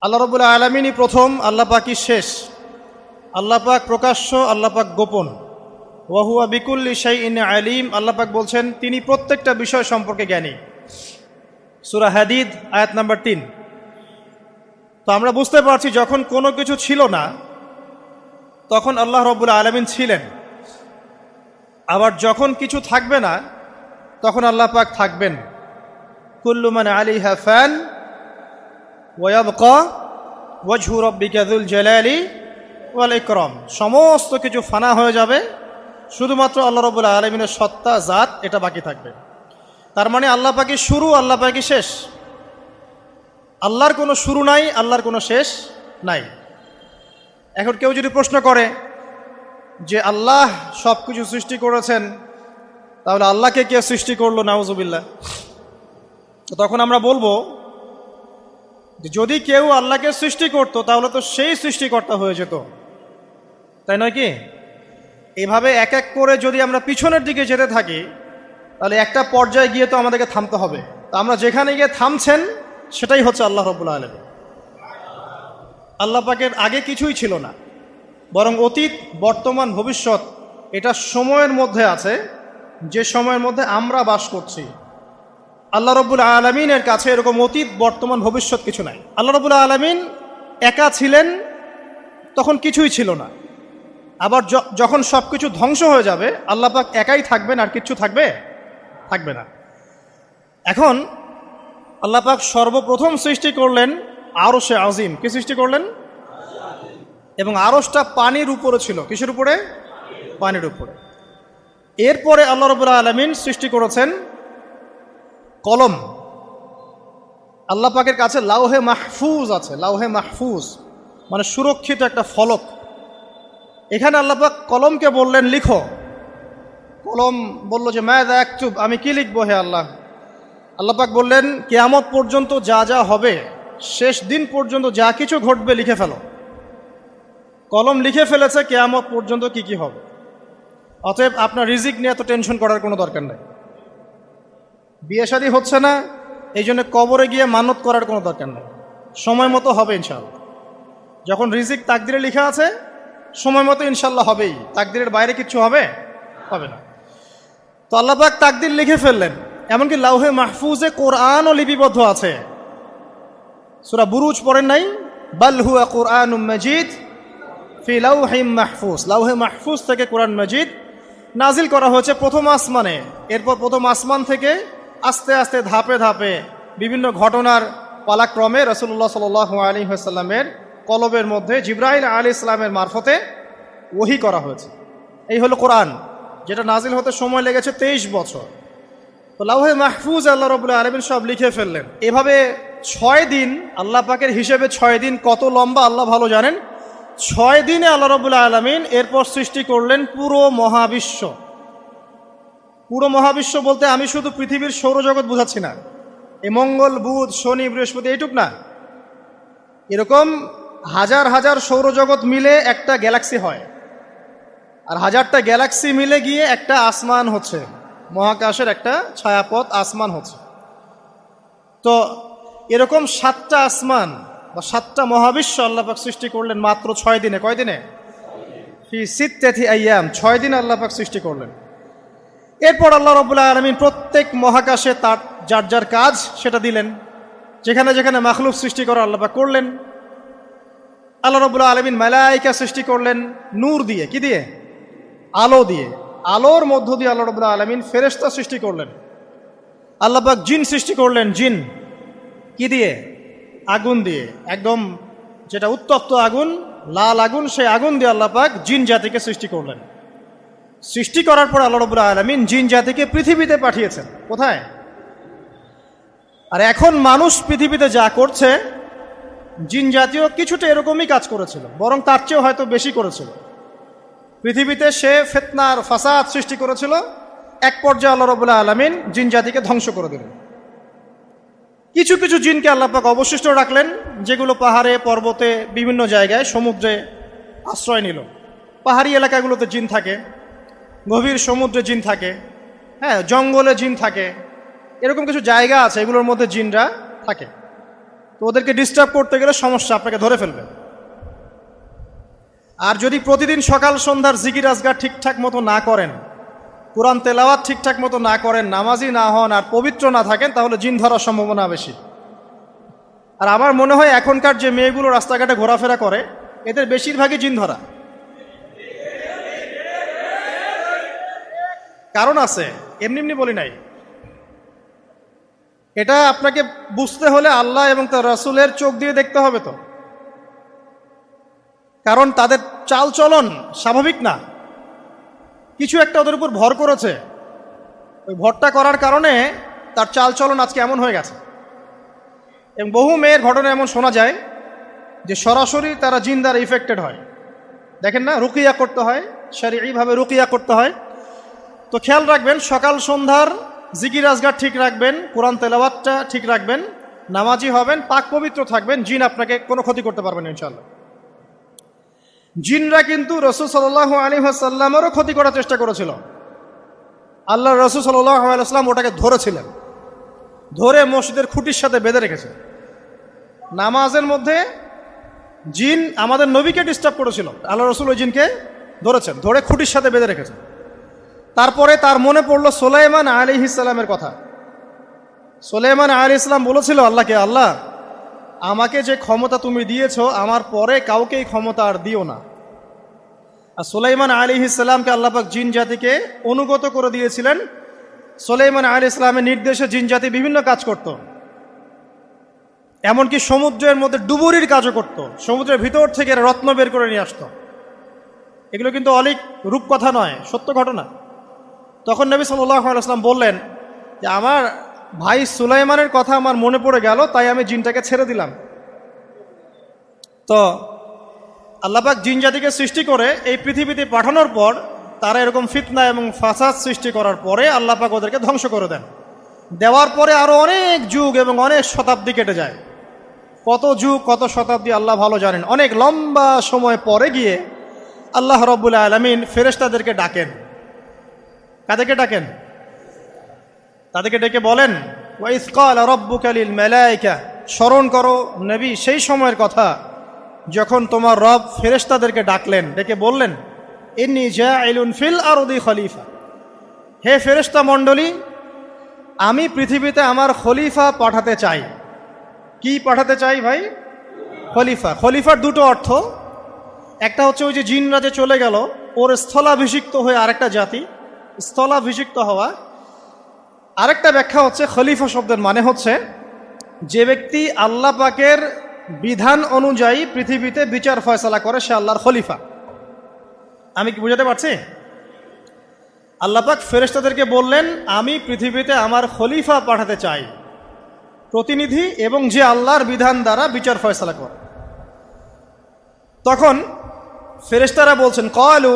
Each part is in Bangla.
আল্লাহ রাব্বুল আলামিনই প্রথম, আল্লাহ পাকই শেষ। আল্লাহ পাক প্রকাশ্য, আল্লাহ পাক গোপন। ওয়া হুয়া বিকুল্লি শাইইন আলিম। আল্লাহ পাক বলছেন তিনি প্রত্যেকটা বিষয় সম্পর্কে জ্ঞানী। সূরা হাদিদ আয়াত নাম্বার 3। তো আমরা বুঝতে পারছি যখন কোনো কিছু ছিল না তখন আল্লাহ রাব্বুল আলামিন ছিলেন, আবার যখন কিছু থাকবে না তখন আল্লাহ পাক থাকবেন। কুল্লু মান আলাইহা ফান ওয়া ইয়াবকা ওয়াজহু রাব্বিকা যুল জালালি ওয়াল ইকরাম। সমস্ত কিছু ফানা হয়ে যাবে, শুধুমাত্র আল্লাহ রাব্বুল আলামিনের সত্তা, জাত এটা বাকি থাকবে। তার মানে আল্লাহ পাকই শুরু, আল্লাহ পাকই শেষ। আল্লাহর কোনো শুরু নাই, আল্লাহর কোনো শেষ নাই। এখন কেউ যদি প্রশ্ন করে যে আল্লাহ সব কিছু সৃষ্টি করেছেন, তাহলে আল্লাহকে কে সৃষ্টি করলো? নাউজুবিল্লাহ। তো তখন আমরা বলবো যে যদি কেউ আল্লাহকে সৃষ্টি করত তাহলে তো সেই সৃষ্টিকর্তা হয়ে যেত, তাই নয় কি? এভাবে এক এক করে যদি আমরা পিছনের দিকে যেতে থাকি তাহলে একটা পর্যায়ে গিয়ে তো আমাদেরকে থামতে হবে। তো আমরা যেখানে গিয়ে থামছেন সেটাই হচ্ছে আল্লাহ রাব্বুল আলামিন। আল্লাহ পাকের আগে কিছুই ছিল না, বরং অতীত, বর্তমান, ভবিষ্যৎ এটা সময়ের মধ্যে আছে, যে সময়ের মধ্যে আমরা বাস করছি। আল্লাহ রাব্বুল আলামিনের কাছে এরকম অতীত, বর্তমান, ভবিষ্যৎ কিছু নাই। আল্লাহ রাব্বুল আলামিন একা ছিলেন, তখন কিছুই ছিল না। আবার যখন সব কিছু ধ্বংস হয়ে যাবে আল্লাহ পাক একাই থাকবেন, আর কিচ্ছু থাকবে না। এখন আল্লাহ পাক সর্বপ্রথম সৃষ্টি করলেন আরশে আজিম। কি সৃষ্টি করলেন? এবং আরশটা পানির উপরে ছিল। কিসের উপরে? পানির উপরে। এরপরে আল্লাহ রাব্বুল আলামিন সৃষ্টি করেছেন কলম। আল্লাহ পাকের কাছে লাউহে মাহফুজ আছে। লাউহে মাহফুজ মানে সুরক্ষিত একটা ফলক। এখানে আল্লাহ পাক কলমকে বললেন লিখো। কলম বলল যে মাযা আকতুব, আমি কি লিখবো হে আল্লাহ? আল্লাহ পাক বললেন কিয়ামত পর্যন্ত যা যা হবে, শেষ দিন পর্যন্ত যা কিছু ঘটবে লিখে ফেলো। কলম লিখে ফেলেছে কিয়ামত পর্যন্ত কি কি হবে। অতএব আপনার রিজিক নিয়ে এত টেনশন করার কোনো দরকার নেই। বিয়ে শাদী হচ্ছে না, এই জন্য কবরে গিয়ে মানত করার কোনো দরকার নেই। সময় মতো হবে ইনশাআল্লাহ। যখন রিজিক তাকদিরে লেখা আছে সময় মতো ইনশাআল্লাহ হবেই। তাকদিরের বাইরে কিচ্ছু হবে না। তো আল্লাহ পাক তাকদির লিখে ফেললেন। এমনকি লাউহে মাহফুজে কোরআনও লিপিবদ্ধ আছে। সূরা বুরুজ পড়েন নাই? বাল হুয়া কুরআনুম মাজিদ ফি লাউহিম মাহফুজ। লাউহে মাহফুজ থেকে কোরআন মাজিদ নাজিল করা হয়েছে প্রথম আসমানে। এরপর প্রথম আসমান থেকে আস্তে আস্তে ধাপে ধাপে বিভিন্ন ঘটনার পালাক্রমে রাসূলুল্লাহ সাল্লাল্লাহু আলাইহি ওয়াসাল্লামের কলবের মধ্যে জিবরাইল আলাইহিস সালামের মারফতে ওহী করা হয়েছে। এই হলো কোরআন, যেটা নাজিল হতে সময় লেগেছে 23 বছর। তো লাউহে মাহফুজ আল্লাহ রাব্বুল আলামিন সব লিখে ফেললেন। এভাবে 6 দিন, আল্লাহ পাকের হিসেবে 6 দিন কত লম্বা আল্লাহ ভালো জানেন। 6 দিনে আল্লাহ রাব্বুল আলামিন এরপর সৃষ্টি করলেন পুরো মহাবিশ্ব। পুরো মহাবিশ্ব বলতে আমি শুধু পৃথিবীর সৌরজগৎ বোঝাচ্ছি না। এই মঙ্গল, বুধ, শনি, বৃহস্পতি এইটুক না, এরকম হাজার হাজার সৌরজগৎ মিলে একটা গ্যালাক্সি হয়, আর হাজারটা গ্যালাক্সি মিলে গিয়ে একটা আসমান হচ্ছে, মহাকাশের একটা ছায়াপথ আসমান হচ্ছে। তো এরকম 7টা আসমান বা 7টা মহাবিশ্ব আল্লাহ পাক সৃষ্টি করলেন মাত্র 6 দিনে। কয় দিনে? ফি সিত্তাতি আইয়াম। 6 দিনে আল্লাহ পাক সৃষ্টি করলেন। এরপর আল্লাহ রাব্বুল আলামিন প্রত্যেক মহাকাশে তার যার যার কাজ সেটা দিলেন। যেখানে যেখানে মাখলুক সৃষ্টি করা আল্লাহ পাক করলেন। আল্লাহ রাব্বুল আলামিন মালায়েকা সৃষ্টি করলেন নূর দিয়ে। কি দিয়ে? আলো দিয়ে। আলোর মধ্য দিয়ে আল্লাহ রাব্বুল আলামিন ফেরেশতা সৃষ্টি করলেন। আল্লাহ পাক জিন সৃষ্টি করলেন। জিন কি দিয়ে? আগুন দিয়ে। একদম যেটা উত্তপ্ত আগুন, লাল আগুন, সেই আগুন দিয়ে আল্লাহ পাক জিন জাতিকে সৃষ্টি করলেন। সৃষ্টি করার পর আল্লাহ রাব্বুল আলামিন জিন জাতিকে পৃথিবীতে পাঠিয়েছেন। কোথায়? আর এখন মানুষ পৃথিবীতে যা করছে, জিন জাতীয় কিছুটা এরকমই কাজ করেছিল, বরং তার চেয়েও হয়তো বেশি করেছিল। পৃথিবীতে সে ফিতনার ফাসাদ সৃষ্টি করেছিল। এক পর্যায়ে আল্লাহ রাব্বুল আলামিন জিন জাতিকে ধ্বংস করে দিলেন। কিছু কিছু জিনকে আল্লাহ পাক অবশিষ্ট রাখলেন, যেগুলো পাহাড়ে, পর্বতে, বিভিন্ন জায়গায়, সমুদ্রে আশ্রয় নিল। পাহাড়ি এলাকাগুলোতে জিন থাকে, গভীর সমুদ্রে জিন থাকে, হ্যাঁ, জঙ্গলে জিন থাকে। এরকম কিছু জায়গা আছে, এগুলোর মধ্যে জিনরা থাকে। তো ওদেরকে ডিস্টার্ব করতে গেলে সমস্যা, আপনাকে ধরে ফেলবে। আর যদি প্রতিদিন সকাল সন্ধ্যার জিকির আজগার ঠিকঠাক মতো না করেন, কোরআন তেলাওয়াত ঠিকঠাক মতো না করেন, নামাজি না হন আর পবিত্র না থাকেন, তাহলে জিন ধরার সম্ভাবনা বেশি। আর আমার মনে হয় এখনকার যে মেয়েগুলো রাস্তাঘাটে ঘোরাফেরা করে, এদের বেশিরভাগই জিন ধরা। কারণ আছে, এমনি এমনি বলি নাই। এটা আপনাকে বুঝতে হলে আল্লাহ এবং তার রাসূলের চোখ দিয়ে দেখতে হবে তো। কারণ তাদের চাল চলন স্বাভাবিক না, কিছু একটা ওদের উপর ভর করেছে। ওই ভরটা করার কারণে তার চাল চলন আজকে এমন হয়ে গেছে। এবং বহু মেয়ের ঘটনা এমন শোনা যায় যে সরাসরি তারা জিন দ্বারা ইফেক্টেড হয়। দেখেন না, রুকিয়া করতে হয়, শরীয়ভাবে রুকিয়া করতে হয়। তো খেয়াল রাখবেন, সকাল সন্ধ্যার জিকির আজগার ঠিক রাখবেন, কোরআন তেলাওয়াতটা ঠিক রাখবেন, নামাজি হবেন, পাক পবিত্র থাকবেন, জিন আপনাকে কোনো ক্ষতি করতে পারবেন না ইনশাআল্লাহ। জিনরা কিন্তু রাসূল সাল্লাল্লাহু আলাইহি ওয়াসাল্লামেরও ক্ষতি করার চেষ্টা করেছিল। আল্লাহ রাসূল সাল্লাল্লাহু আলাইহি ওয়াসাল্লাম ওটাকে ধরেছিলেন, ধরে মসজিদের খুঁটির সাথে বেঁধে রেখেছে। নামাজের মধ্যে জিন আমাদের নবীকে ডিস্টার্ব করেছিল, আল্লাহ রাসূল ওই জিনকে ধরেছেন, ধরে খুঁটির সাথে বেঁধে রেখেছেন। তারপরে তার মনে পড়ল সুলাইমান আলাইহিস সালামের কথা। সুলাইমান আলাইহিস সালাম বলেছিল আল্লাহকে, আল্লাহ আমাকে যে ক্ষমতা তুমি দিয়েছো, আমার পরে কাউকে এই ক্ষমতা আর দিও না। আর সুলাইমান আলাইহিস সালামকে আল্লাহ পাক জিন জাতিকে অনুগত করে দিয়েছিলেন। সুলাইমান আলাইহিস সালামের নির্দেশে জিন জাতি বিভিন্ন কাজ করত, এমনকি সমুদ্রের মধ্যে ডুবুরির কাজও করত, সমুদ্রের ভিতর থেকে রত্ন বের করে নিয়ে আসতো। এগুলো কিন্তু অলিক রূপকথা নয়, সত্য ঘটনা। তখন নবী সাল্লাল্লাহু আলাইহি ওয়াসাল্লাম বললেন যে আমার ভাই সুলাইমানের কথা আমার মনে পড়ে গেল, তাই আমি জিনটাকে ছেড়ে দিলাম। তো আল্লাহ পাক জিন জাতিকে সৃষ্টি করে এই পৃথিবীতে পাঠানোর পর তারা এরকম ফিতনা এবং ফাসাদ সৃষ্টি করার পরে আল্লাহ পাক ওদেরকে ধ্বংস করে দেন। দেওয়ার পরে আরো অনেক যুগ এবং অনেক শতাব্দী কেটে যায়। কত যুগ কত শতাব্দী আল্লাহ ভালো জানেন। অনেক লম্বা সময় পরে গিয়ে আল্লাহ রাব্বুল আলামিন ফেরেশতাদেরকে ডাকেন। কাদেরকে ডাকেন? তাদেরকে ডেকে বলেন, ওয়াইজ ক্বালা রাব্বুকা লিল মালায়েকা, স্মরণ করো নবী সেই সময়ের কথা যখন তোমার রব ফেরেশতাদেরকে ডাকলেন, ডেকে বললেন, ইন্নী জাইলুন ফিল আরদি খলিফা, হে ফেরেশতা মণ্ডলী, আমি পৃথিবীতে আমার খলিফা পাঠাতে চাই। কি পাঠাতে চাই ভাই? খলিফা। খলিফার দুটো অর্থ, একটা হচ্ছে ওই যে জিনরা যে চলে গেল, ওর স্থলাভিষিক্ত হয়ে আরেকটা জাতি, স্থলাভিষিক্ত হওয়া। আরেকটা ব্যাখ্যা হচ্ছে খলিফা শব্দের মানে হচ্ছে যে ব্যক্তি আল্লাহ পাকের বিধান অনুযায়ী পৃথিবীতে বিচার ফয়সালা করে, সে আল্লাহর খলিফা। আমি কি বুঝাতে পারছি? আল্লাহ পাক ফেরেশতাদেরকে বললেন, আমি পৃথিবীতে আমার খলিফা পাঠাতে চাই, প্রতিনিধি, এবং যে আল্লাহর বিধান দ্বারা বিচার ফয়সালা করে। তখন ফেরেশতারা বলছেন, ক্বালু,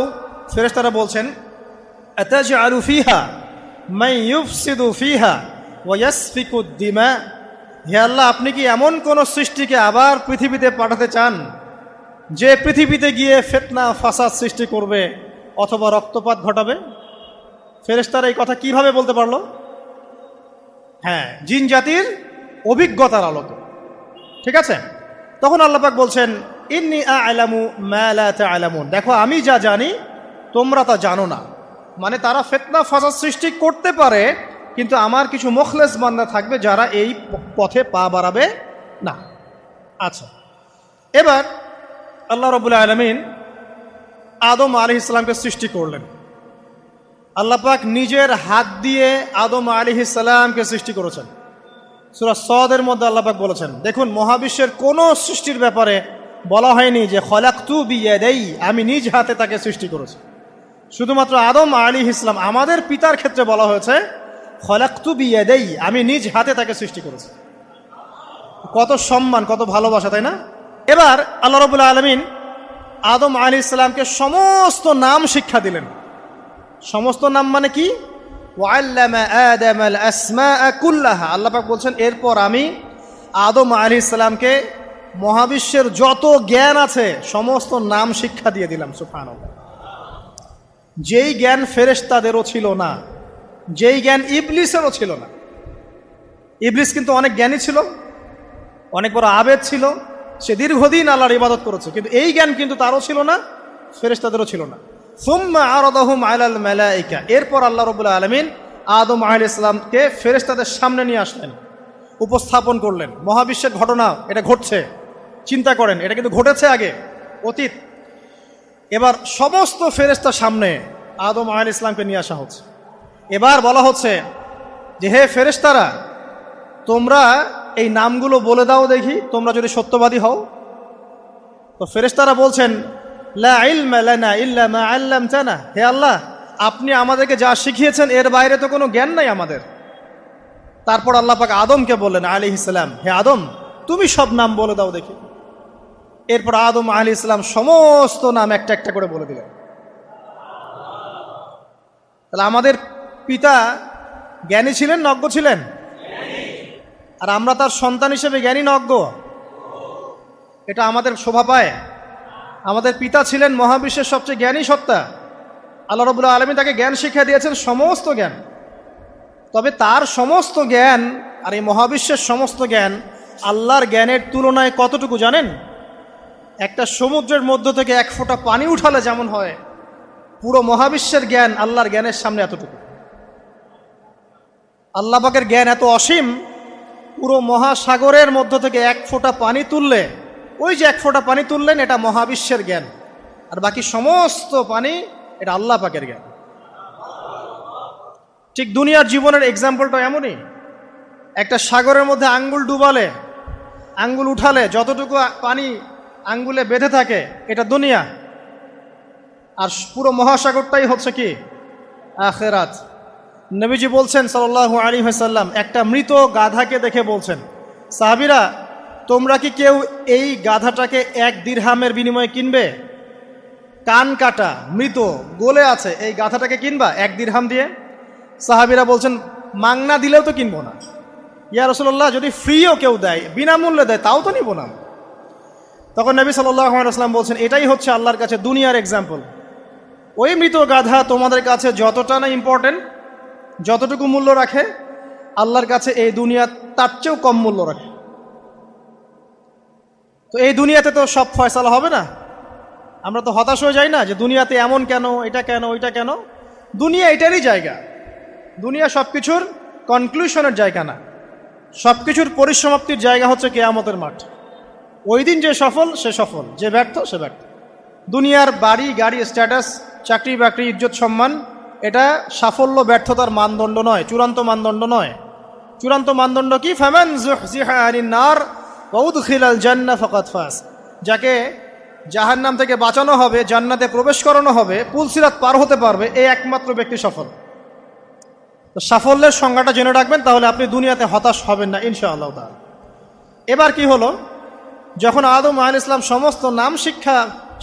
ফেরেশতারা বলছেন, আতাজআলু ফিহা মান ইউফসিদু ফিহা ওয়া ইয়াসফিকু দিমা, হে আল্লাহ, আপনি কি এমন কোন সৃষ্টিকে আবার পৃথিবীতে পাঠাতে চান যে পৃথিবীতে গিয়ে ফিতনা ফাসাদ সৃষ্টি করবে অথবা রক্তপাত ঘটাবে? ফেরেশতারা এই কথা কিভাবে বলতে পারলো? হ্যাঁ, জিন জাতির অভিজ্ঞতার আলোকে। ঠিক আছে? তখন আল্লাহ পাক বলছেন, ইন্নী আ'লামু মা লা তা'লামুন, দেখো আমি যা জানি তোমরা তা জানো না। মানে তারা ফিতনা ফাসাদ সৃষ্টি করতে পারে, কিন্তু আমার কিছু মুখলেস বান্দা থাকবে যারা এই পথে পা বাড়াবে না। আচ্ছা, এবার আল্লাহ রাব্বুল আলামিন আদম আলাইহিস সালামকে সৃষ্টি করলেন। আল্লাহ পাক নিজের হাত দিয়ে আদম আলাইহিস সালামকে সৃষ্টি করেছেন। সূরা সদের মধ্যে আল্লাহ পাক বলেছেন, দেখুন মহাবিশ্বের কোন সৃষ্টির ব্যাপারে বলা হয়নি যে খলাকতু বিয়াদাই, আমি নিজ হাতে তাকে সৃষ্টি করেছি। শুধুমাত্র আদম আলাইহিস সালাম, আমাদের পিতার ক্ষেত্রে বলা হয়েছে খলাকতু বিয়াদাই, আমি নিজ হাতে তাকে সৃষ্টি করেছি। কত সম্মান, কত ভালোবাসা, তাই না? এবার আল্লাহ রাব্বুল আলামিন আদম আলাইহিস সালামকে সমস্ত নাম শিক্ষা দিলেন। সমস্ত নাম মানে কি? ওয়াল্লামা আদামাল আসমাআ কুল্লাহা, আল্লাহ পাক বলছেন এরপর আমি আদম আলাইহিস সালামকে মহাবিশ্বের যত জ্ঞান আছে সমস্ত নাম শিক্ষা দিয়ে দিলাম। সুবহানাল্লাহ। যেই জ্ঞান ফেরেশতাদেরও ছিল না, যেই জ্ঞান ইবলিসেরও ছিল না। ইবলিস কিন্তু অনেক জ্ঞানী ছিল, অনেক বড় আবেদ ছিল, সে দীর্ঘদিন আল্লাহর ইবাদত করেছে, কিন্তু এই জ্ঞান কিন্তু তারও ছিল না, ফেরেশতাদেরও ছিল না। সুম্মা আরাদাহুম আলাল মালাইকা, এরপর আল্লাহ রাব্বুল আলামিন আদম আলাইহিস সালামকে ফেরেশতাদের সামনে নিয়ে আসলেন, উপস্থাপন করলেন। মহাবিশ্বের ঘটনা, এটা ঘটছে, চিন্তা করেন, এটা কিন্তু ঘটেছে আগে, অতীত। এবার সমস্ত ফেরেশতার সামনে আদম আলাইহিস সালামকে নিয়ে আসা হচ্ছে। এবার বলা হচ্ছে যে হে ফেরেশতারা, তোমরা এই নামগুলো বলে দাও দেখি, তোমরা যদি সত্যবাদী হও। তো ফেরেশতারা বলছেন লা ইলমা লানা ইল্লা মা আল্লামতানা, হে আল্লাহ, আপনি আমাদেরকে যা শিখিয়েছেন এর বাইরে তো কোনো জ্ঞান নাই আমাদের। তারপর আল্লাহ পাক আদমকে বললেন আলাইহিস সালাম, হে আদম, তুমি সব নাম বলে দাও দেখি। এরপর আদম আলাইহিস সালাম সমস্ত নাম একটা একটা করে বলে দিলেন। তাহলে আমাদের পিতা জ্ঞানী ছিলেন, নজ্ঞ ছিলেন? আর আমরা তার সন্তান হিসেবে জ্ঞানী নজ্ঞ? এটা আমাদের শোভা পায়? আমাদের পিতা ছিলেন মহাবিশ্বের সবচেয়ে জ্ঞানী সত্তা, আল্লাহ রাব্বুল আলামিন তাকে জ্ঞান শিক্ষা দিয়েছেন, সমস্ত জ্ঞান। তবে তার সমস্ত জ্ঞান আর এই মহাবিশ্বের সমস্ত জ্ঞান আল্লাহর জ্ঞানের তুলনায় কতটুকু জানেন? একটা সমুদ্রের মধ্য থেকে এক ফোঁটা পানি উঠালে যেমন হয়, পুরো মহাবিশ্বের জ্ঞান আল্লাহর জ্ঞানের সামনে এতটুকু। আল্লাহ পাকের জ্ঞান এত অসীম, পুরো মহাসাগরের মধ্য থেকে এক ফোঁটা পানি তুললে, ওই যে এক ফোঁটা পানি তুললেন, এটা মহাবিশ্বের জ্ঞান, আর বাকি সমস্ত পানি এটা আল্লাহ পাকের জ্ঞান। ঠিক দুনিয়ার জীবনের এক্সাম্পলটা এমনই। একটা সাগরের মধ্যে আঙ্গুল ডুবালে, আঙ্গুল উঠালে যতটুকু পানি আঙ্গুলে বেঁধে থাকে, এটা দুনিয়া। আর পুরো মহাসাগরটাই হচ্ছে কি? আখিরাত। নবীজি বলছেন সাল্লাল্লাহু আলাইহি ওয়াসাল্লাম, একটা মৃত গাধাকে দেখে বলছেন, সাহাবীরা, তোমরা কি কেউ এই গাধাটাকে 1 দিরহামের বিনিময়ে কিনবে? কান কাটা, মৃত, গলে আছে, এই গাধাটাকে কিনবা 1 দিরহাম দিয়ে? সাহাবীরা বলছেন, মাংনা দিলেও তো কিনবো না। ইয়া রাসূলুল্লাহ, যদি ফ্রিও কেউ দেয়, বিনামূল্যে দেয়, তাও তো নিব না। তখন নবী সাল্লাল্লাহু আলাইহি ওয়াসাল্লাম বলছেন, এটাই হচ্ছে আল্লাহর কাছে দুনিয়ার এক্সাম্পল। ওই মৃত গাধা তোমাদের কাছে যতটা না ইম্পর্টেন্ট, যতটুকু মূল্য রাখে, আল্লাহর কাছে এই দুনিয়া তার চেয়েও কম মূল্য রাখে। তো এই দুনিয়াতে তো সব ফয়সালা হবে না। আমরা তো হতাশ হয়ে যাই না যে দুনিয়াতে এমন কেন, এটা কেন, ওইটা কেন। দুনিয়া এটারই জায়গা। দুনিয়া সব কিছুর কনক্লুশনের জায়গা না, সব কিছুর পরিসমাপ্তির জায়গা হচ্ছে কিয়ামতের মাঠ। ওই দিন যে সফল সে সফল, যে ব্যর্থ সে ব্যর্থ। দুনিয়ার বাড়ি গাড়ি, স্ট্যাটাস, চাকরি বাকরি, ইজ্জত সম্মান, এটা সাফল্য ব্যর্থতার মানদণ্ড নয়, চূড়ান্ত মানদণ্ড নয়। চূড়ান্ত মানদণ্ড কি? ফামান যুহজিহা আনিন নার ওয়া উদখিলাল জান্নাহ ফাকাদ ফাজ। যাকে জাহান্নাম থেকে বাঁচানো হবে, জান্নাতে প্রবেশ করানো হবে, পুলসিরাত পার হতে পারবে, এই একমাত্র ব্যক্তি সফল। তো সাফল্যের সংজ্ঞাটা জেনে রাখবেন, তাহলে আপনি দুনিয়াতে হতাশ হবেন না ইনশাআল্লাহ তাআলা। এবার কি হলো, যখন আদম আলাইহিস সালাম সমস্ত নাম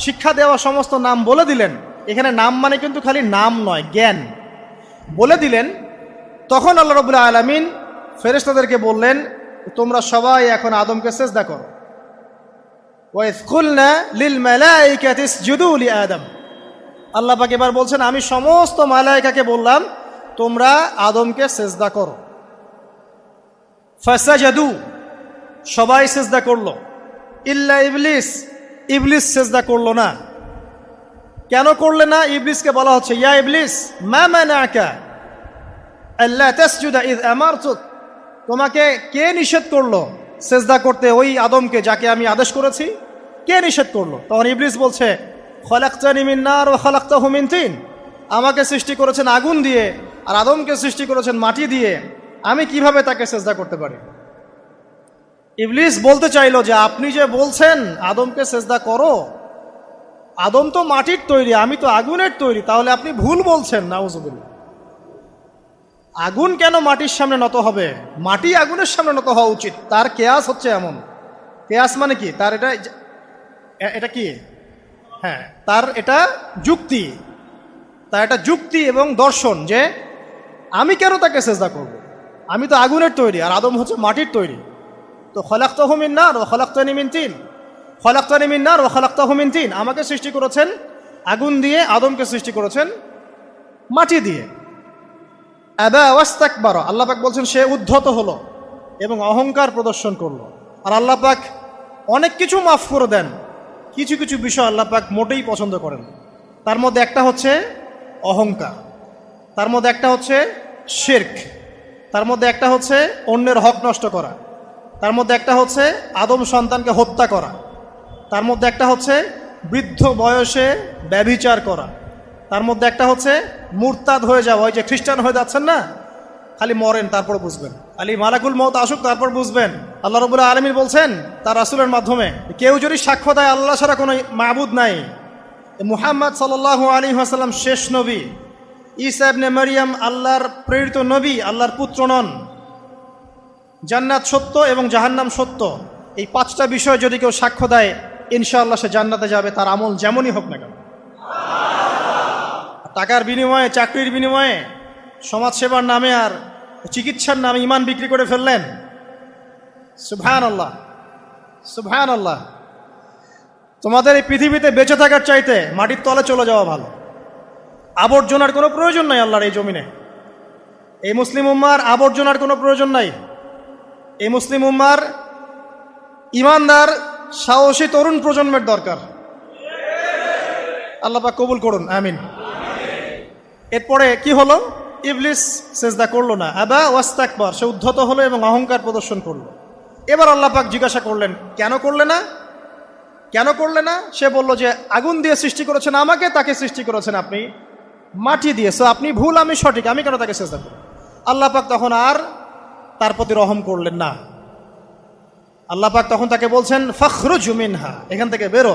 শিক্ষা দেওয়া সমস্ত নাম বলে দিলেন, এখানে নাম মানে কিন্তু খালি নাম নয়, জ্ঞান বলে দিলেন, তখন আল্লাহ রাব্বুল আলামিন ফেরেশতাদেরকে বললেন, তোমরা সবাই এখন আদমকে সিজদা করো। ওয়া ইয কুলনা লিল মালাইকাতি ইসজুদু লি আদম। আল্লাহ পাক এবার বলছেন, আমি সমস্ত মালায়েকাকে বললাম তোমরা আদমকে সিজদা করো। ফাসাজাদু, সবাই সিজদা করলো, ইল্লা ইবলিস, ইবলিস সিজদা করলো না। কেন করলে না? ইবলিসকে বলা হচ্ছে, ইয়া ইবলিস মা মানাকা আল্লা তাসজুদা ইয আমারতুক, তোমাকে কে নিষেধ করলো সিজদা করতে ওই আদমকে যাকে আমি আদেশ করেছি? কে নিষেধ করলো? তখন ইবলিস বলছে, খলাকতানি মিন নার ওয়া খলাকতাহু মিন তিন, আমাকে সৃষ্টি করেছেন আগুন দিয়ে আর আদমকে সৃষ্টি করেছেন মাটি দিয়ে, আমি কিভাবে তাকে সিজদা করতে পারি? ইবলিস বলতে চাইলো যে আপনি যে বলছেন আদমকে সিজদা করো, আদম তো মাটির তৈরি, আমি তো আগুনের তৈরি, তাহলে আপনি ভুল বলছেন। নাউজুবিল্লাহ। আগুন কেন মাটির সামনে নত হবে? মাটি আগুনের সামনে নত হওয়া উচিত। তার কেয়াস হচ্ছে এমন। কেয়াস মানে কি? তার এটা কি? হ্যাঁ, তার এটা যুক্তি, তার এটা যুক্তি এবং দর্শন যে আমি কেন তাকে সিজদা করব? আমি তো আগুনের তৈরি আর আদম হচ্ছে মাটির তৈরি। তো খলাকতাহু মিন নার ওয়া খলাকতানি মিন তিন, খলাকতানি মিন নার ওয়া খলাকতাহু মিন তিন, আমাকে সৃষ্টি করেছেন আগুন দিয়ে, আদমকে সৃষ্টি করেছেন মাটি দিয়ে। আবা ওয়াস্তাকবারা, আল্লাহ পাক বলছেন সে উদ্ধত হলো এবং অহংকার প্রদর্শন করলো। আর আল্লাহ পাক অনেক কিছু মাফ করে দেন, কিছু কিছু বিষয় আল্লাহ পাক মোটেই পছন্দ করেন। তার মধ্যে একটা হচ্ছে অহংকার, তার মধ্যে একটা হচ্ছে শিরক, তার মধ্যে একটা হচ্ছে অন্যের হক নষ্ট করা, তার মধ্যে একটা হচ্ছে আদম সন্তানকে হত্যা করা, তার মধ্যে একটা হচ্ছে বৃদ্ধ বয়সে ব্যভিচার করা, তার মধ্যে একটা হচ্ছে মুরতাদ হয়ে যাওয়া। ওই যে খ্রিস্টান হয়ে যাচ্ছেন না, খালি মরেন তারপর বুঝবেন, খালি মালাকুল মউত আসুক তারপর বুঝবেন। আল্লাহ রাব্বুল আলামিন বলছেন তার রাসূলের মাধ্যমে, কেউ যদি সাক্ষ্য দেয় আল্লাহ ছাড়া কোনো মাবুদ নাই, মুহাম্মদ সাল্লাল্লাহু আলাইহি ওয়াসাল্লাম শেষ নবী, ঈসা ইবনে মারইয়াম আল্লাহর প্রেরিত নবী, আল্লাহর পুত্র নন, জান্নাত সত্য এবং জাহান্নাম সত্য, এই পাঁচটা বিষয় যদি কেউ সাক্ষ্য দেয় ইনশাআল্লাহ সে জান্নাতে যাবে, তার আমল যেমনই হোক না কেন। টাকার বিনিময়ে, চাকরির বিনিময়ে, সমাজসেবার নামে আর চিকিৎসার নামে ইমান বিক্রি করে ফেললেন, সুবহানাল্লাহ সুবহানাল্লাহ। তোমাদের এই পৃথিবীতে বেঁচে থাকার চাইতে মাটির তলে চলে যাওয়া ভালো। আবর্জনার কোনো প্রয়োজন নাই আল্লাহর এই জমিনে। এই মুসলিম উম্মার আবর্জনার কোনো প্রয়োজন নাই। এই মুসলিম উম্মার ইমানদার সাহসী তরুণ প্রজন্মের দরকার। আল্লাহ পাক কবুল করুন, আমিন। এরপরে কি হলো? ইবলিস সেজদা করলো না, আবা ওয়াস্তাকবার, সে উদ্ধত হলো এবং অহংকার প্রদর্শন করলো। এবার আল্লাহ পাক জিজ্ঞাসা করলেন, কেন করলে না, কেন করলে না? সে বলল যে আগুন দিয়ে সৃষ্টি করেছেন আমাকে, তাকে সৃষ্টি করেছেন আপনি মাটি দিয়ে, সো আপনি ভুল আমি সঠিক, আমি কেন তাকে সেজদা করব? আল্লাহ পাক তখন আর তার প্রতি রহম করলেন না। আল্লাহ পাক তখন তাকে বলছেন ফখরুজ মিনহা, এখান থেকে বেরো।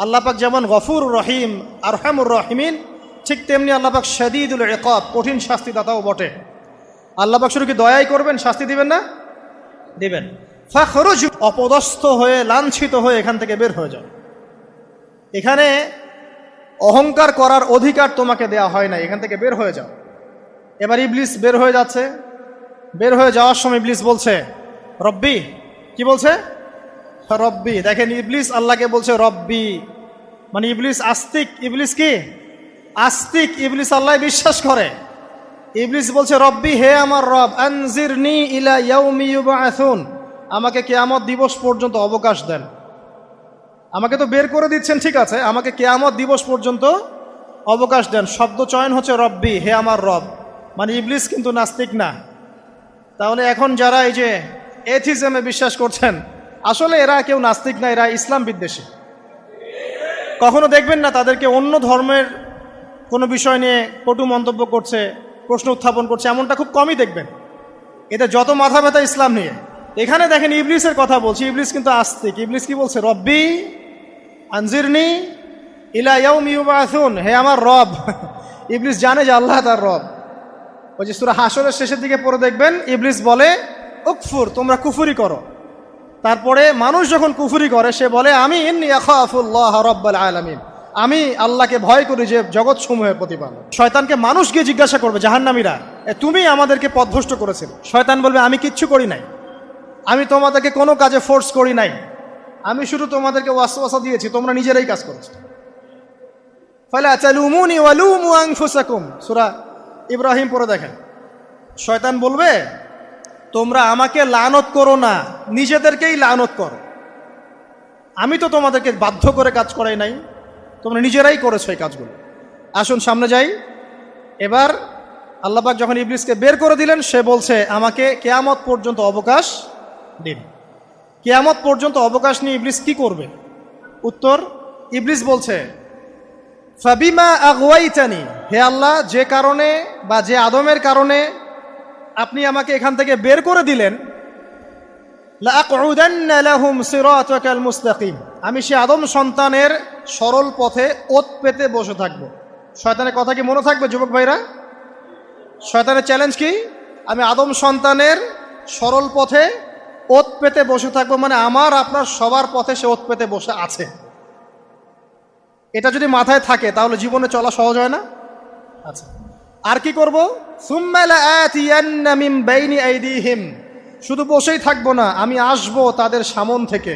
আল্লাহ পাক যেমন গফুর রহিম আরহামুর রহিমিন, ঠিক তেমনি আল্লাহ পাক শাদীদুল ইকাব, কঠিন শাস্তিদাতাও বটে। আল্লাহ পাক শুধু কি দয়াই করবেন, শাস্তি দিবেন না? দিবেন। ফখরুজ, অপদস্থ হয়ে লাঞ্ছিত হয়ে এখান থেকে বের হয়ে যাও। এখানে অহংকার করার অধিকার তোমাকে দেয়া হয় না, এখান থেকে বের হয়ে যাও। এবার ইবলিস বের হয়ে যাচ্ছে। বের হয়ে যাওয়ার সময় ইবলিস বলছে রব্বি, কি বলছে? রব্বি। দেখেন ইবলিস আল্লাহকে বলছে রব্বি, মানে ইবলিস আস্তিক। ইবলিস কি আস্তিক? ইবলিস আল্লাহ বিশ্বাস করে। ইবলিস বলছে রব্বি, হে আমার রব, আনজিরনি ইলা ইয়াউমি ইউবআসুন, আমাকে কিয়ামত দিবস পর্যন্ত অবকাশ দেন। আমাকে তো বের করে দিচ্ছেন, ঠিক আছে, আমাকে কিয়ামত দিবস পর্যন্ত অবকাশ দেন। শব্দ চয়ন হচ্ছে রব্বি, হে আমার রব, মানে ইবলিস কিন্তু নাস্তিক না। তাহলে এখন যারা এই যে এথিজমে বিশ্বাস করছেন, আসলে এরা কেউ নাস্তিক না, এরা ইসলাম বিদ্বেষী। কখনো দেখবেন না তাদেরকে অন্য ধর্মের কোনো বিষয় নিয়ে কটু মন্তব্য করছে, প্রশ্ন উত্থাপন করছে, এমনটা খুব কমই দেখবেন। এতে যত মাথা ব্যথা ইসলাম নিয়ে। এখানে দেখেন ইবলিসের কথা বলছি, ইবলিস কিন্তু আস্তিক। ইবলিস কি বলছে? রব্বি আনজিরনি ইলা ইয়াউমি ইউবআসুন, হে আমার রব। ইবলিস জানে যে আল্লাহ তার রব। ওই যে সূরা হাশরের শেষের দিকে পড়ে দেখবেন ইবলিস বলে উকফুর, তোমরা কুফরি করো। তারপরে মানুষ যখন কুফরি করে সে বলে আমি ইন্নী আখাফুল্লাহ রাব্বাল আলামিন, আমি আল্লাহকে ভয় করি যে জগৎ সমূহের প্রতিপালক। শয়তানকে মানুষ গিয়ে জিজ্ঞাসা করবে, জাহান্নামীরা, তুমি আমাদেরকে পথভ্রষ্ট করেছিল। শয়তান বলবে আমি কিচ্ছু করি নাই, আমি তোমাদেরকে কোনো কাজে ফোর্স করি নাই, আমি শুধু তোমাদেরকে ওয়াসওয়াসা দিয়েছি, তোমরা নিজেরাই কাজ করেছো। ফালা তালুমুনি ওয়ালুমু আনফুসাকুম, সূরা ইব্রাহিম পড়ে দেখেন। শয়তান বলবে তোমরা আমাকে লানত করো না, নিজেদেরকেই লানত করো, আমি তো তোমাদেরকে বাধ্য করে কাজ করাই নাই, তোমরা নিজেরাই করেছো এই কাজগুলো। আসুন সামনে যাই। এবার আল্লাহ পাক যখন ইবলিসকে বের করে দিলেন, সে বলছে আমাকে কিয়ামত পর্যন্ত অবকাশ দিন। কিয়ামত পর্যন্ত অবকাশ নিয়ে ইবলিস কি করবে? উত্তর, ইবলিস বলছে ফাবিমা আগওয়াইতানি, হে আল্লাহ, যে কারণে বা যে আদমের কারণে আপনি আমাকে এখান থেকে বের করে দিলেন, লাআকউদান্না লাহুম সিরাতাকাল মুস্তাকিম, আমি সে আদম সন্তানের সরল পথে ওত পেতে বসে থাকবো। শয়তানের কথা কি মনে থাকবে যুবক ভাইরা? শয়তানের চ্যালেঞ্জ কি? আমি আদম সন্তানের সরল পথে ওত পেতে বসে থাকবো, মানে আমার আপনার সবার পথে সে ওত পেতে বসে আছে। এটা যদি মাথায় থাকে তাহলে জীবনে চলা সহজ হয় না? আচ্ছা, আর কি করব? সুম্মা লাআতিয়ান্না মিন বাইনি আইদিহিম, শুধু বসেই থাকবো না, আমি আসবো তাদের সামন থেকে,